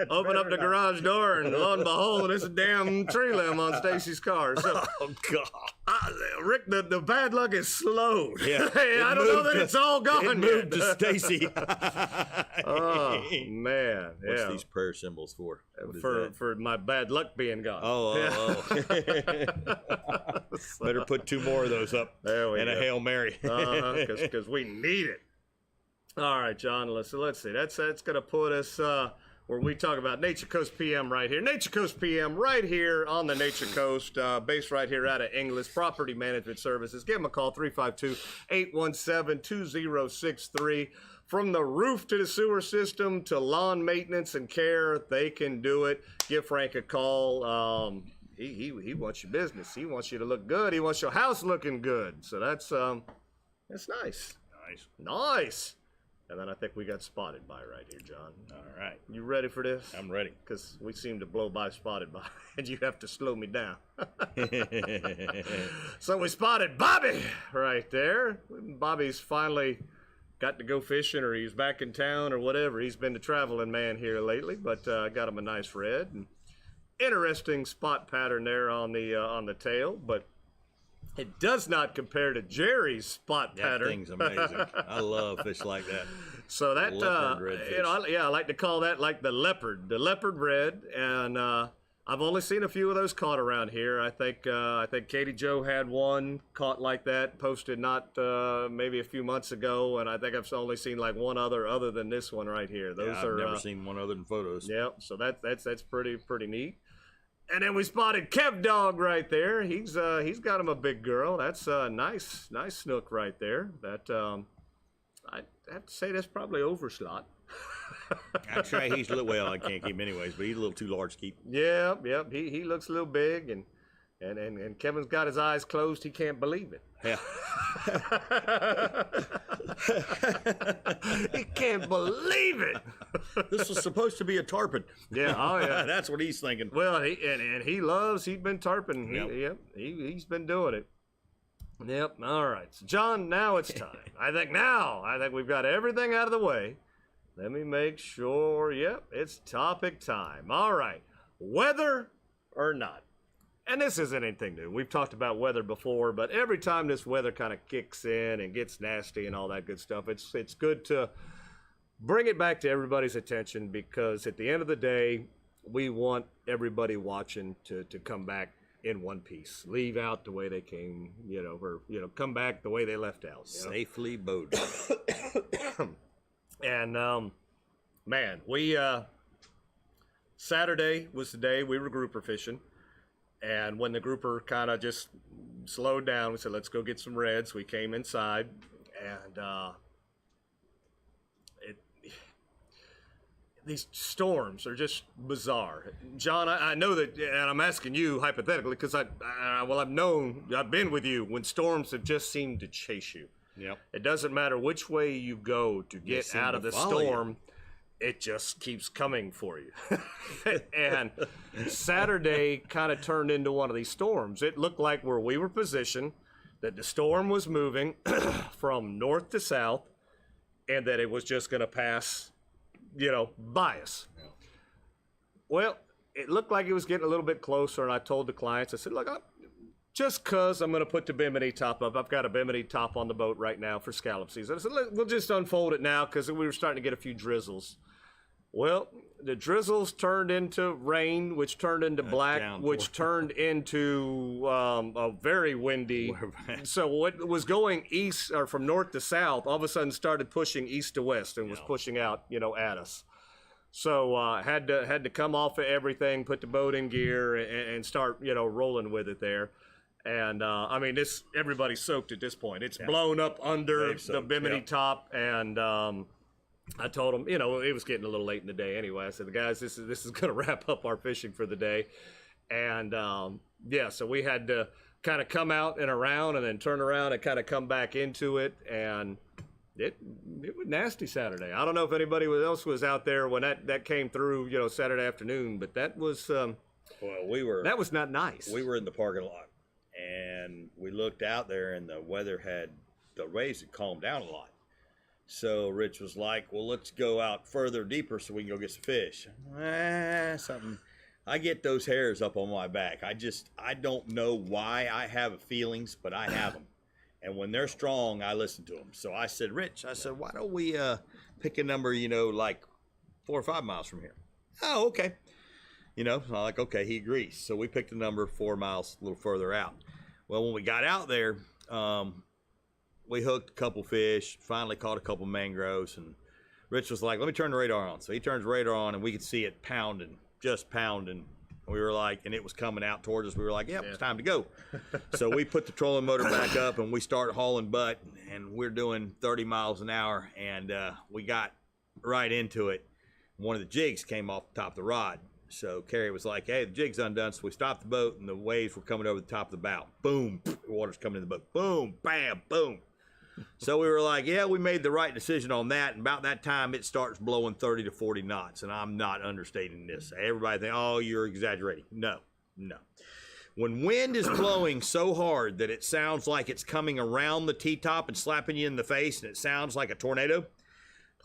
Open up the garage door, and lo and behold, it's a damn tree limb on Stacy's car. So, oh, God. Rick, the bad luck is slowed. Yeah, I don't know that it's all gone. It moved to Stacy. Oh, man. What's these prayer symbols for? For my bad luck being gone. Oh. Better put 2 more of those up. There we go. A Hail Mary. Because we need it. All right, John, let's see. That's going to put us where we talk about Nature Coast PM right here. Nature Coast PM right here on the Nature Coast, based right here out of Inglis, Property Management Services. Give them a call, 352-817-2063. From the roof to the sewer system to lawn maintenance and care, they can do it. Give Frank a call. He wants your business. He wants you to look good. He wants your house looking good. So that's nice. Nice. Nice. And then I think we got spotted by right here, John. All right. You ready for this? I'm ready. Because we seem to blow by spotted by, and you have to slow me down. So we spotted Bobby right there. Bobby's finally got to go fishing, or he's back in town, or whatever. He's been the traveling man here lately, but got him a nice red. And interesting spot pattern there on the tail, but it does not compare to Jerry's spot pattern. That thing's amazing. I love fish like that. So that, Leopard red fish. I like to call that like the leopard red. And I've only seen a few of those caught around here. I think Katie Joe had one caught like that, posted not maybe a few months ago, and I think I've only seen like one other than this one right here. Those I've never seen one other than photos. Yep. So that's pretty neat. And then we spotted Kev Dog right there. He's got him a big girl. That's a nice snook right there. That I have to say that's probably overslot. I'd say he's a little, well, I can't keep him anyways, but he's a little too large to keep. Yep. He looks a little big, and Kevin's got his eyes closed. He can't believe it. Yeah. He can't believe it. This was supposed to be a tarpon. Yeah, oh yeah. That's what he's thinking. Well, he's been tarpon. He's been doing it. Yep. All right. So John, now it's time. I think we've got everything out of the way. Let me make sure. Yep, it's topic time. All right. Weather or not? And this isn't anything new. We've talked about weather before, but every time this weather kind of kicks in and gets nasty and all that good stuff, it's good to bring it back to everybody's attention, because at the end of the day, we want everybody watching to come back in one piece. Leave out the way they came, or come back the way they left out. Safely boated. And man, we Saturday was the day we were grouper fishing. And when the grouper kind of just slowed down, we said, let's go get some reds. We came inside, and these storms are just bizarre. John, I know that, and I'm asking you hypothetically, because I've been with you when storms have just seemed to chase you. Yep. It doesn't matter which way you go to get out of the storm. It just keeps coming for you. And Saturday kind of turned into one of these storms. It looked like where we were positioned, that the storm was moving from north to south, and that it was just going to pass, by us. Yeah. Well, it looked like it was getting a little bit closer, and I told the clients, I said, look, just because I'm going to put the bimini top up. I've got a bimini top on the boat right now for scallop season. I said, we'll just unfold it now, because we were starting to get a few drizzles. Well, the drizzles turned into rain, which turned into black, which turned into a very windy. So what was going east, or from north to south, all of a sudden started pushing east to west and was pushing out, at us. So had to come off of everything, put the boat in gear, and start, rolling with it there. And everybody's soaked at this point. It's blown up under the bimini top, and I told them, it was getting a little late in the day anyway. I said, guys, this is going to wrap up our fishing for the day. And so we had to kind of come out and around, and then turn around and kind of come back into it. And it was nasty Saturday. I don't know if anybody else was out there when that came through, Saturday afternoon, but that was that was not nice. We were in the parking lot, and we looked out there, and the waves had calmed down a lot. So Rich was like, well, let's go out further, deeper, so we can go get some fish. Something. I get those hairs up on my back. I don't know why I have feelings, but I have them. And when they're strong, I listen to them. So I said, Rich, why don't we pick a number, like 4 or 5 miles from here? Oh, okay. So I'm like, okay, he agrees. So we picked a number 4 miles a little further out. Well, when we got out there, we hooked a couple fish, finally caught a couple mangroves, and Rich was like, let me turn the radar on. So he turns the radar on, and we could see it pounding, just pounding. We were like, and it was coming out towards us. We were like, yep, it's time to go. So we put the trolling motor back up, and we started hauling butt, and we're doing 30 miles an hour, and we got right into it. One of the jigs came off the top of the rod. So Karrie was like, hey, the jig's undone. So we stopped the boat, and the waves were coming over the top of the bow. Boom, the water's coming in the boat. Boom, bam, boom. So we were like, yeah, we made the right decision on that. And about that time, it starts blowing 30 to 40 knots. And I'm not understating this. Everybody think, oh, you're exaggerating. No. When wind is blowing so hard that it sounds like it's coming around the T-top and slapping you in the face and it sounds like a tornado,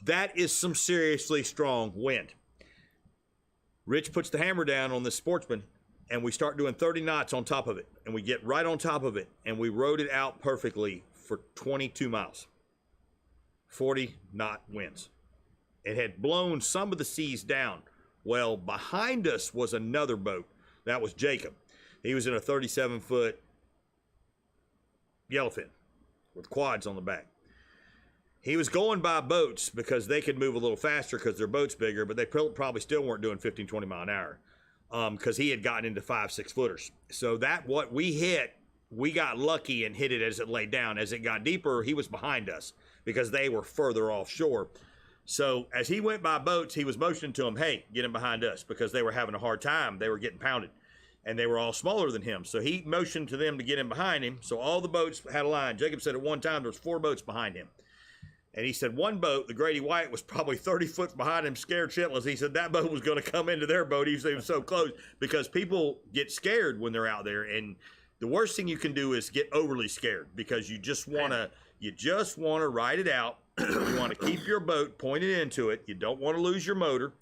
that is some seriously strong wind. Rich puts the hammer down on this Sportsman, and we start doing 30 knots on top of it. And we get right on top of it, and we rode it out perfectly for 22 miles. 40 knot winds. It had blown some of the seas down. Well, behind us was another boat. That was Jacob. He was in a 37-foot yellowfin with quads on the back. He was going by boats because they could move a little faster because their boat's bigger, but they probably still weren't doing 15, 20 mile an hour because he had gotten into 5-6 footers. So that what we hit, we got lucky and hit it as it laid down. As it got deeper, he was behind us because they were further offshore. So as he went by boats, he was motioning to them, hey, get him behind us, because they were having a hard time. They were getting pounded, and they were all smaller than him. So he motioned to them to get him behind him. So all the boats had a line. Jacob said at one time there was 4 boats behind him. And he said one boat, the Grady White, was probably 30 foot behind him, scared shitless. He said that boat was going to come into their boat. He was so close because people get scared when they're out there. And the worst thing you can do is get overly scared because you just want to ride it out. You want to keep your boat pointed into it. You don't want to lose your motor.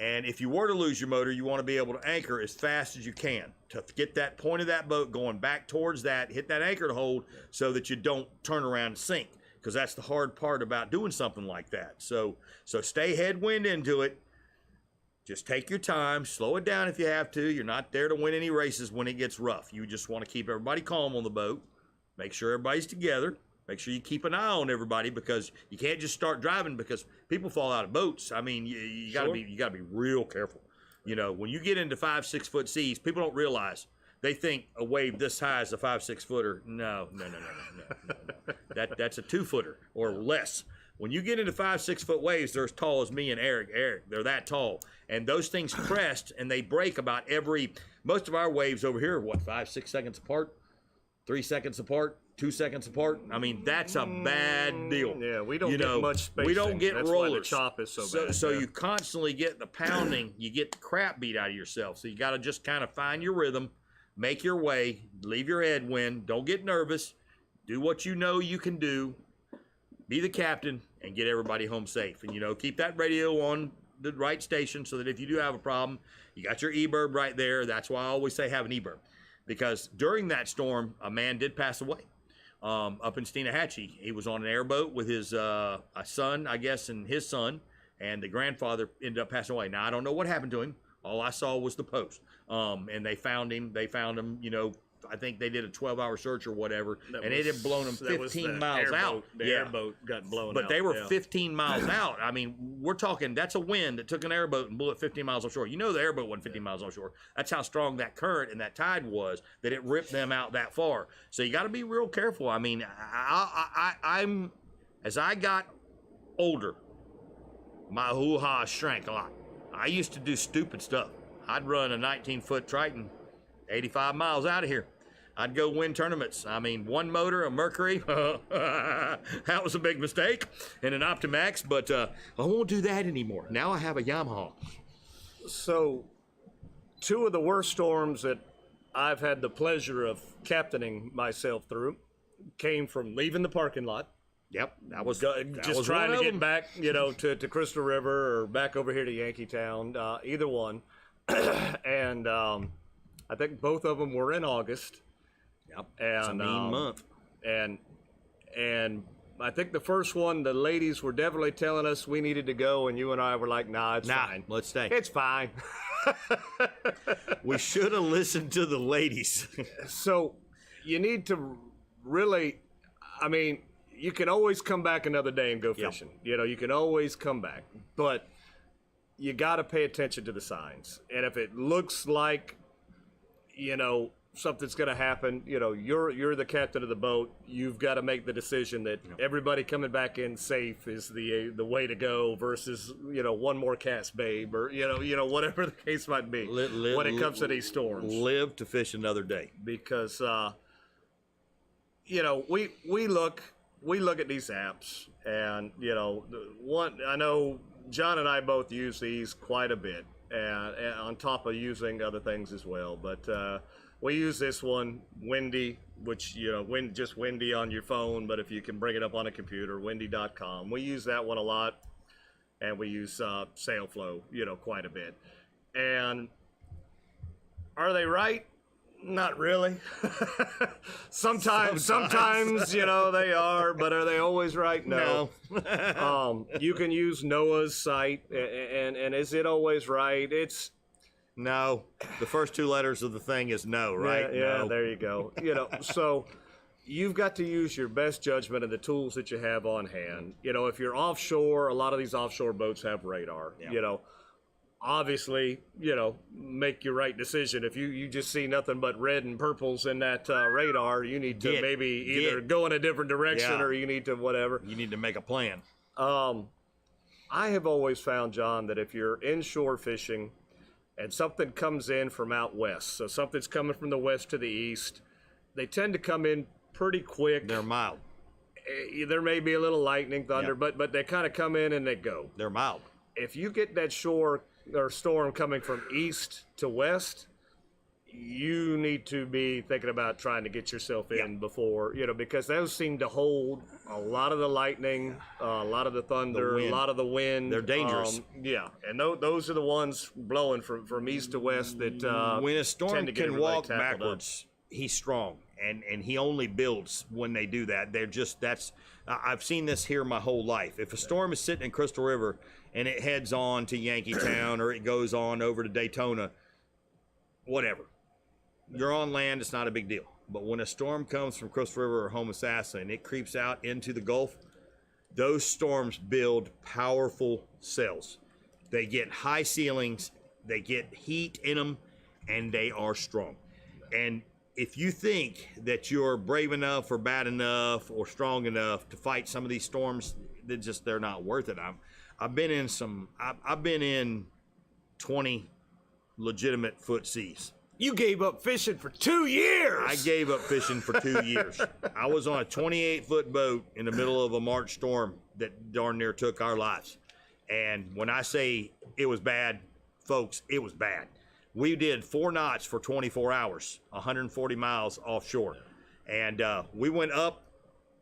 And if you were to lose your motor, you want to be able to anchor as fast as you can to get that point of that boat going back towards that, hit that anchor to hold so that you don't turn around and sink. Because that's the hard part about doing something like that. So stay headwind into it. Just take your time. Slow it down if you have to. You're not there to win any races when it gets rough. You just want to keep everybody calm on the boat. Make sure everybody's together. Make sure you keep an eye on everybody because you can't just start driving because people fall out of boats. I mean, you gotta be real careful. You know, when you get into 5-6 foot seas, people don't realize. They think a wave this high is a 5-6 footer. No. That's a 2 footer or less. When you get into 5-6 foot waves, they're as tall as me and Eric. They're that tall. And those things crest and they break about most of our waves over here are 5-6 seconds apart, 3 seconds apart, 2 seconds apart. I mean, that's a bad deal. Yeah, we don't get much space. We don't get that's rollers. Why the chop is so bad. So you constantly get the pounding. You get the crap beat out of yourself. So you got to just kind of find your rhythm. Make your way, leave your headwind, don't get nervous, do what you know you can do, be the captain, and get everybody home safe. And, keep that radio on the right station so that if you do have a problem, you got your e-burb right there. That's why I always say have an e-burb. Because during that storm, a man did pass away up in Steenahatchee. He was on an airboat with his a son, I guess, and his son, and the grandfather ended up passing away. Now, I don't know what happened to him. All I saw was the post. And they found him, I think they did a 12-hour search or whatever, it had blown them 15 miles out. The airboat got blown out. But they were 15 miles out. I mean, we're talking, that's a wind that took an airboat and blew it 15 miles offshore. The airboat wasn't 15 miles offshore. That's how strong that current and that tide was that it ripped them out that far. So you got to be real careful. I mean, as I got older, my hoo-ha shrank a lot. I used to do stupid stuff. I'd run a 19-foot Triton 85 miles out of here. I'd go win tournaments. I mean, one motor, a Mercury. That was a big mistake. And an Optimax, but I won't do that anymore. Now I have a Yamaha. So, 2 of the worst storms that I've had the pleasure of captaining myself through came from leaving the parking lot. Yep, that was trying to get back, to Crystal River or back over here to Yankeetown, either one. And I think both of them were in August. Yep, it's a mean month. And I think the first one, the ladies were definitely telling us we needed to go, and you and I were like, nah, it's fine. Let's stay. It's fine. We should have listened to the ladies. So you need to really, I mean, you can always come back another day and go fishing. You can always come back. But you got to pay attention to the signs. And if it looks like, something's going to happen, you're the captain of the boat. You've got to make the decision that everybody coming back in safe is the way to go versus, one more cast babe or, whatever the case might be when it comes to these storms. Live to fish another day. Because, we look we look at these apps, and one I know John and I both use these quite a bit, and on top of using other things as well. But we use this one, Windy, which just Windy on your phone, but if you can bring it up on a computer, windy.com. We use that one a lot, and we use SailFlow, quite a bit. And are they right? Not really. Sometimes they are, but are they always right? No. You can use NOAA's site, and is it always right? It's no. The first two letters of the thing is no, right? Yeah, no. There you go. So you've got to use your best judgment and the tools that you have on hand. If you're offshore, a lot of these offshore boats have radar. Yeah. Obviously, make your right decision. If you just see nothing but red and purples in that radar, you need to maybe either go in a different direction or you need to whatever. You need to make a plan. I have always found, John, that if you're inshore fishing and something comes in from out west, so something's coming from the west to the east, they tend to come in pretty quick. They're mild. There may be a little lightning, thunder, but they kind of come in and they go. They're mild. If you get that shore or storm coming from east to west, you need to be thinking about trying to get yourself in before, because those seem to hold a lot of the lightning, a lot of the thunder, a lot of the wind. They're dangerous. And those are the ones blowing from east to west that when a storm tend to get can walk tackled backwards, he's strong, and he only builds when they do that. I've seen this here my whole life. If a storm is sitting in Crystal River and it heads on to Yankeetown or it goes on over to Daytona, whatever, you're on land, it's not a big deal. But when a storm comes from Crystal River or Homosassa and it creeps out into the Gulf, those storms build powerful cells. They get high ceilings, they get heat in them, and they are strong. And if you think that you're brave enough or bad enough or strong enough to fight some of these storms, they're not worth it. I've been in 20 legitimate foot seas. You gave up fishing for 2 years. I gave up fishing for 2 years. I was on a 28-foot boat in the middle of a March storm that darn near took our lives. And when I say it was bad, folks, it was bad. We did 4 knots for 24 hours, 140 miles offshore. And we went up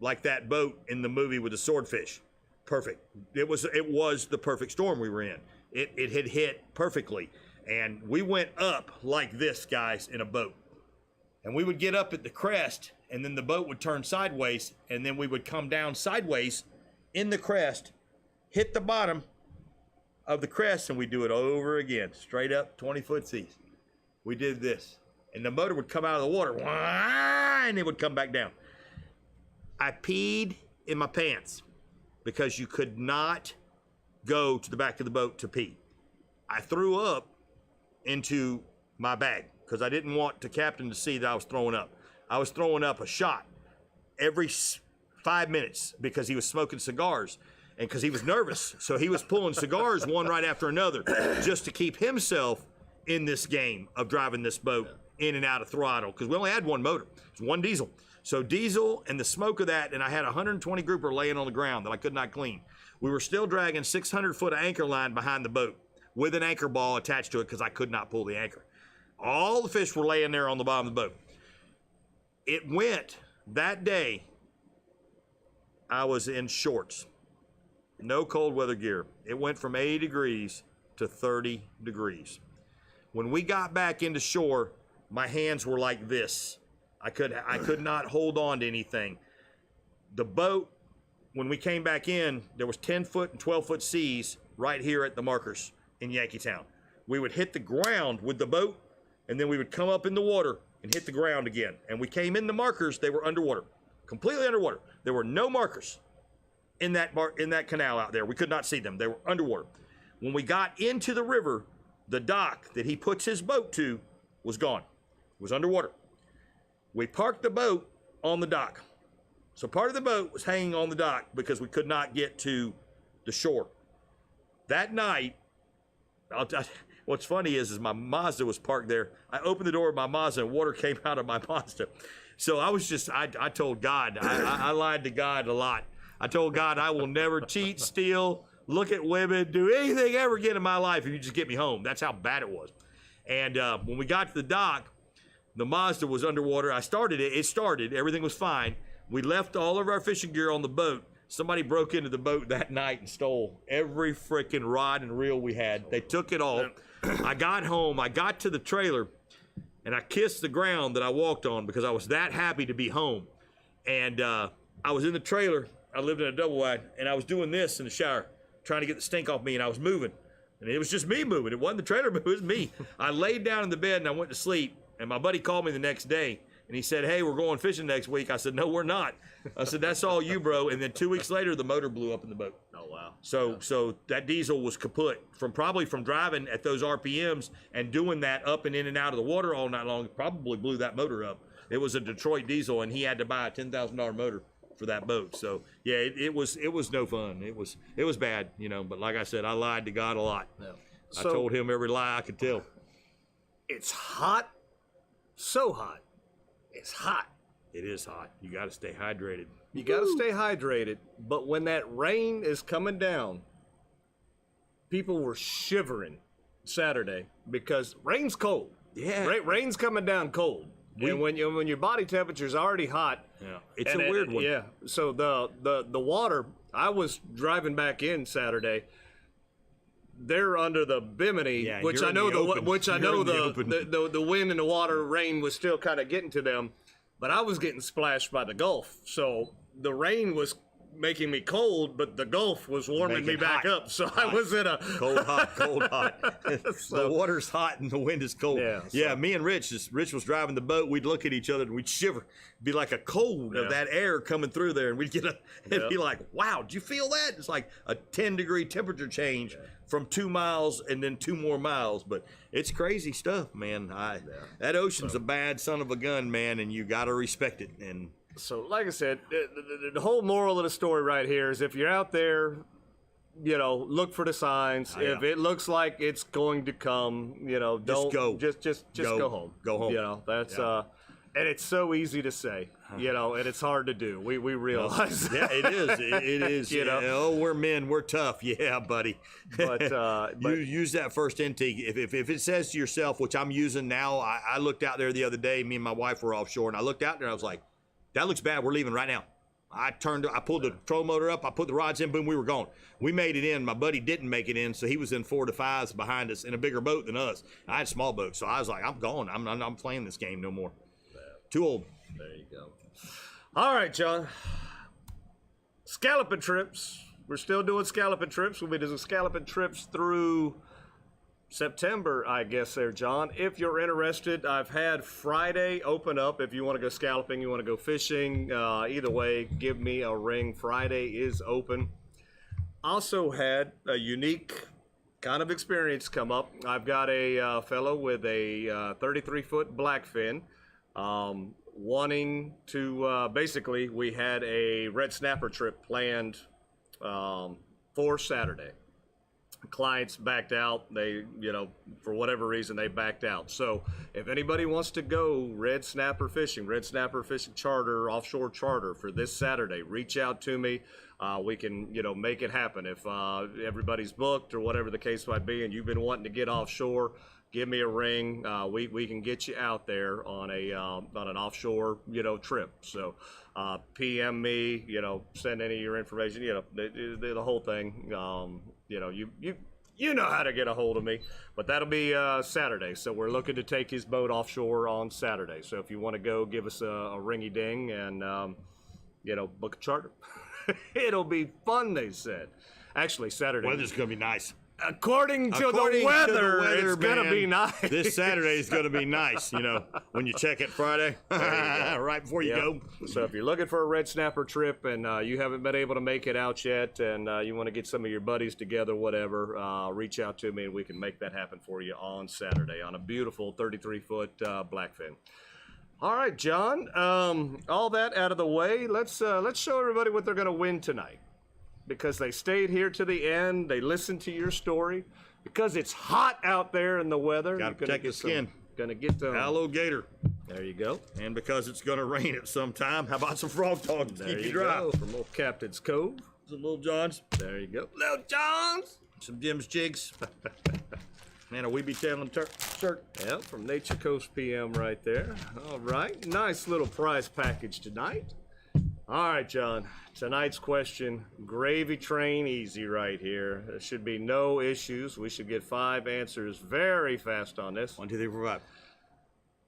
like that boat in the movie with the swordfish. Perfect. It was the perfect storm we were in. It had hit perfectly. And we went up like this, guys, in a boat. And we would get up at the crest, and then the boat would turn sideways, and then we would come down sideways in the crest, hit the bottom of the crest, and we'd do it over again, straight up 20-foot seas. We did this. And the motor would come out of the water, and it would come back down. I peed in my pants because you could not go to the back of the boat to pee. I threw up into my bag because I didn't want the captain to see that I was throwing up. I was throwing up a shot every 5 minutes because he was smoking cigars and because he was nervous. So he was pulling cigars one right after another just to keep himself in this game of driving this boat in and out of throttle because we only had one motor. It's one diesel. So diesel and the smoke of that, and I had a 120 grouper laying on the ground that I could not clean. We were still dragging 600-foot of anchor line behind the boat with an anchor ball attached to it because I could not pull the anchor. All the fish were laying there on the bottom of the boat. It went that day, I was in shorts, no cold weather gear. It went from 80 degrees to 30 degrees. When we got back into shore, my hands were like this. I could not hold on to anything. The boat, when we came back in, there was 10-foot and 12-foot seas right here at the markers in Yankeetown. We would hit the ground with the boat, and then we would come up in the water and hit the ground again. And we came in the markers, they were underwater, completely underwater. There were no markers in that canal out there. We could not see them. They were underwater. When we got into the river, the dock that he puts his boat to was gone. It was underwater. We parked the boat on the dock. So part of the boat was hanging on the dock because we could not get to the shore. That night, what's funny is my Mazda was parked there. I opened the door of my Mazda and water came out of my Mazda. So I was just, I told God, I lied to God a lot. I told God I will never cheat, steal, look at women, do anything ever again in my life if you just get me home. That's how bad it was. And when we got to the dock, the Mazda was underwater. I started it. It started. Everything was fine. We left all of our fishing gear on the boat. Somebody broke into the boat that night and stole every freaking rod and reel we had. They took it all. I got home. I got to the trailer, and I kissed the ground that I walked on because I was that happy to be home. And I was in the trailer. I lived in a double wide, and I was doing this in the shower, trying to get the stink off me, and I was moving. And it was just me moving. It wasn't the trailer moving. It was me. I laid down in the bed, and I went to sleep. And my buddy called me the next day, and he said, hey, we're going fishing next week. I said, no, we're not. I said, that's all you, bro. And then 2 weeks later, the motor blew up in the boat. Oh, wow. So that diesel was kaput from driving at those RPMs and doing that up and in and out of the water all night long. It probably blew that motor up. It was a Detroit diesel, and he had to buy a $10,000 motor for that boat. So yeah, it was no fun. It was bad, you know. But like I said, I lied to God a lot. Yeah. I told him every lie I could tell. It's hot. So hot. It's hot. It is hot. You got to stay hydrated. You got to stay hydrated. But when that rain is coming down, people were shivering Saturday because rain's cold. Yeah. Rain's coming down cold. And when your body temperature's already hot. Yeah. It's a weird one. Yeah. So the water, I was driving back in Saturday. They're under the Bimini, which I know the wind and the water, rain was still kind of getting to them, but I was getting splashed by the Gulf. So the rain was making me cold, but the Gulf was warming me back up. So I was in a cold, hot. The water's hot and the wind is cold. Yeah, me and Rich was driving the boat. We'd look at each other and we'd shiver. It'd be like a cold of that air coming through there, and we'd get it'd be like, wow, did you feel that? It's like a 10-degree temperature change from 2 miles and then 2 more miles. But it's crazy stuff, man. That ocean's a bad son of a gun, man, and you got to respect it. And so, like I said, the whole moral of the story right here is if you're out there, you know, look for the signs. If it looks like it's going to come, you know, don't go. Just go home. Go home. You know, that's and it's so easy to say, you know, and it's hard to do. We realize. Yeah, it is. It is. You know, oh, we're men. We're tough. Yeah, buddy. But you use that first intake. If it says to yourself, which I'm using now, I looked out there the other day. Me and my wife were offshore, and I looked out there and I was like, that looks bad. We're leaving right now. I pulled the trolling motor up. I put the rods in. Boom, we were gone. We made it in. My buddy didn't make it in, so he was in 4 to 5s behind us in a bigger boat than us. I had a small boat, so I was like, I'm gone. I'm playing this game no more. Too old. There you go. All right, John. Scalloping trips. We're still doing scalloping trips. We'll be doing scalloping trips through September, I guess there, John. If you're interested, I've had Friday open up. If you want to go scalloping, you want to go fishing, either way, give me a ring. Friday is open. Also had a unique kind of experience come up. I've got a fellow with a 33-foot blackfin wanting to, basically, we had a red snapper trip planned for Saturday. Clients backed out. They, you know, for whatever reason, they backed out. So if anybody wants to go red snapper fishing charter, offshore charter for this Saturday, reach out to me. We can, you know, make it happen. If everybody's booked or whatever the case might be, and you've been wanting to get offshore, give me a ring. We can get you out there on an offshore, you know, trip. So PM me, you know, send any of your information, you know, the whole thing. You know, you know how to get a hold of me, but that'll be Saturday. So we're looking to take his boat offshore on Saturday. So if you want to go, give us a ringy ding and you know, book a charter. It'll be fun, they said. Actually, Saturday. Weather's gonna be nice. According to the weather, it's going to be nice. This Saturday is going to be nice, you know, when you check it Friday, right before you go. So if you're looking for a red snapper trip and you haven't been able to make it out yet and you want to get some of your buddies together, whatever, reach out to me and we can make that happen for you on Saturday on a beautiful 33-foot blackfin. All right, John, all that out of the way, let's show everybody what they're going to win tonight. Because they stayed here to the end, they listened to your story, because it's hot out there in the weather. Gotta protect the skin. Gonna get the Aloe gator. There you go. And because it's gonna rain at some time, how about some frog dogs to There keep you you dry? go. From old Captain's Cove. Some Little Johns. There you go. Little Johns. Some Jim's Jigs. And a Weeby Tailin shirt. Yep, from Nature Coast PM right there. All right, nice little prize package tonight. All right, John. Tonight's question, gravy train easy right here. There should be no issues. We should get 5 answers very fast on this. 1, 2, 3, 4, 5.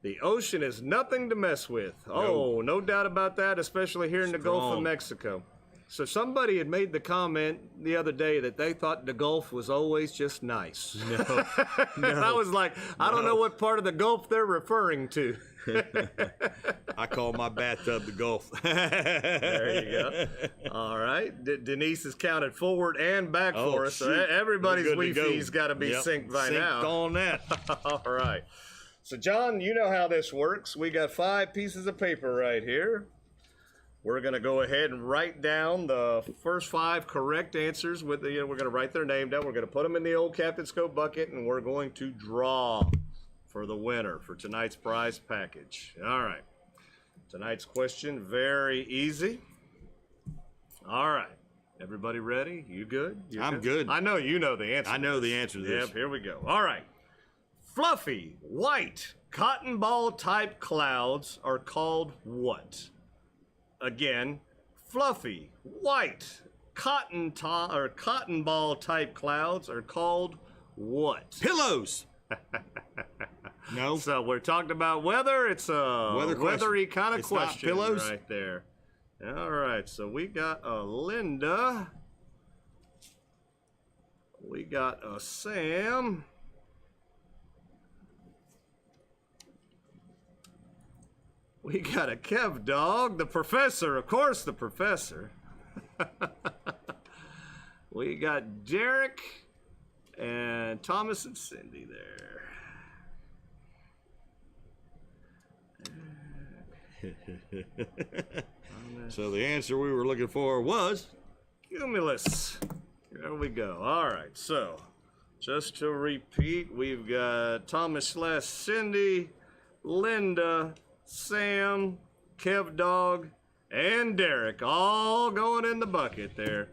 The ocean is nothing to mess with. Oh, no doubt about that, especially here in the Gulf of Strong. Mexico. So somebody had made the comment the other day that they thought the Gulf was always just nice. No. And I was like, I don't know what part of the Gulf they're referring to. I call my bathtub the Gulf. There you go. All right. Denise has counted forward and back for us. So shoot. everybody's We're good to Wi-Fi's go. got to be Yep. synced by Synced now. on that. All right. So, John, you know how this works. We got 5 pieces of paper right here. We're going to go ahead and write down the first 5 correct answers. We're going to write their name down. We're going to put them in the old Captain Scope bucket, and we're going to draw for the winner for tonight's prize package. All right. Tonight's question, very easy. All right. Everybody ready? You good? I'm good. I know you know the answer. I know the answer to this. Yep, here we go. All right. Fluffy, white, cotton ball type clouds are called what? Again, fluffy, white, cotton ball type clouds are called what? Pillows. No. So we're talking about weather. It's a Weather question. weathery kind of It's not question pillows? right there. All right, so we got a Linda. We got a Sam. We got a Kev dog, the professor, of course, the professor. We got Derek and Thomas and Cindy there. So the answer we were looking for was Cumulus. There we go. All right, so just to repeat, we've got Thomas / Cindy, Linda, Sam, Kev Dog, and Derek all going in the bucket there.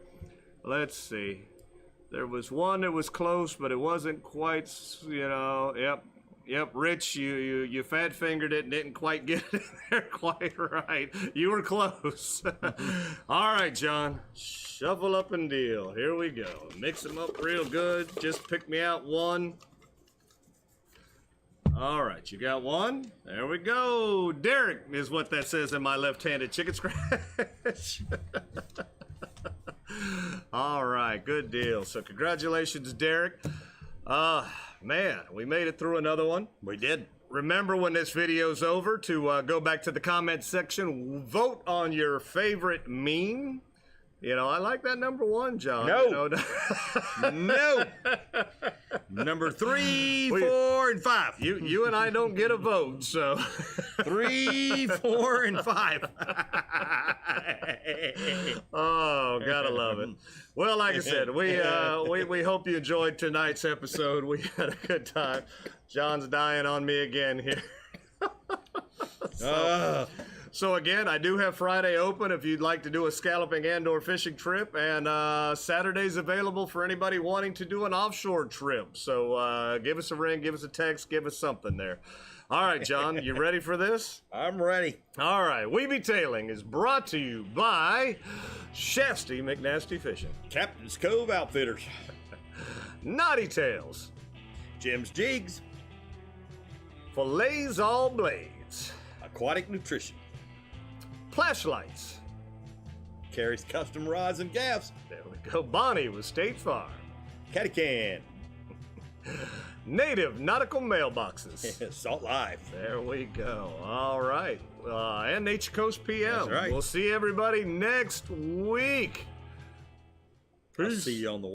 Let's see. There was one that was close, but it wasn't quite, Yep, Rich, you fat fingered it and didn't quite get it in there quite right. You were close. All right, John, shuffle up and deal. Here we go. Mix them up real good. Just pick me out one. All right, you got one? There we go. Derek is what that says in my left-handed chicken scratch. All right, good deal. So congratulations, Derek. Man, we made it through another one. we did. Remember when this video's over to go back to the comment section, vote on your favorite meme. I like that number 1, John. No. No. Number 3, 4, and 5. You and I don't get a vote, so 3, 4, and 5. oh, gotta love it. Well, like I said, we hope you enjoyed tonight's episode. We had a good time. John's dying on me again here. So again, I do have Friday open if you'd like to do a scalloping and/or fishing trip, and Saturday's available for anybody wanting to do an offshore trip. So give us a ring, give us a text, give us something there. All right, John, you ready for this? I'm ready. All right, Weeby Tailing is brought to you by Shasty McNasty Fishing, Captain's Cove Outfitters. Knotty Tails, Jim's Jigs. Filletzall Blades, Aquatic Nutrition. Plash Lights. Karrie's Custom Rods and Gaffs. There we go. Bonnie with State Farm. Caddycan. Native Nautical Mailboxes. Salt Life. There we go. All right. And Nature Coast PM. That's right. We'll see everybody next week. I'll see you on the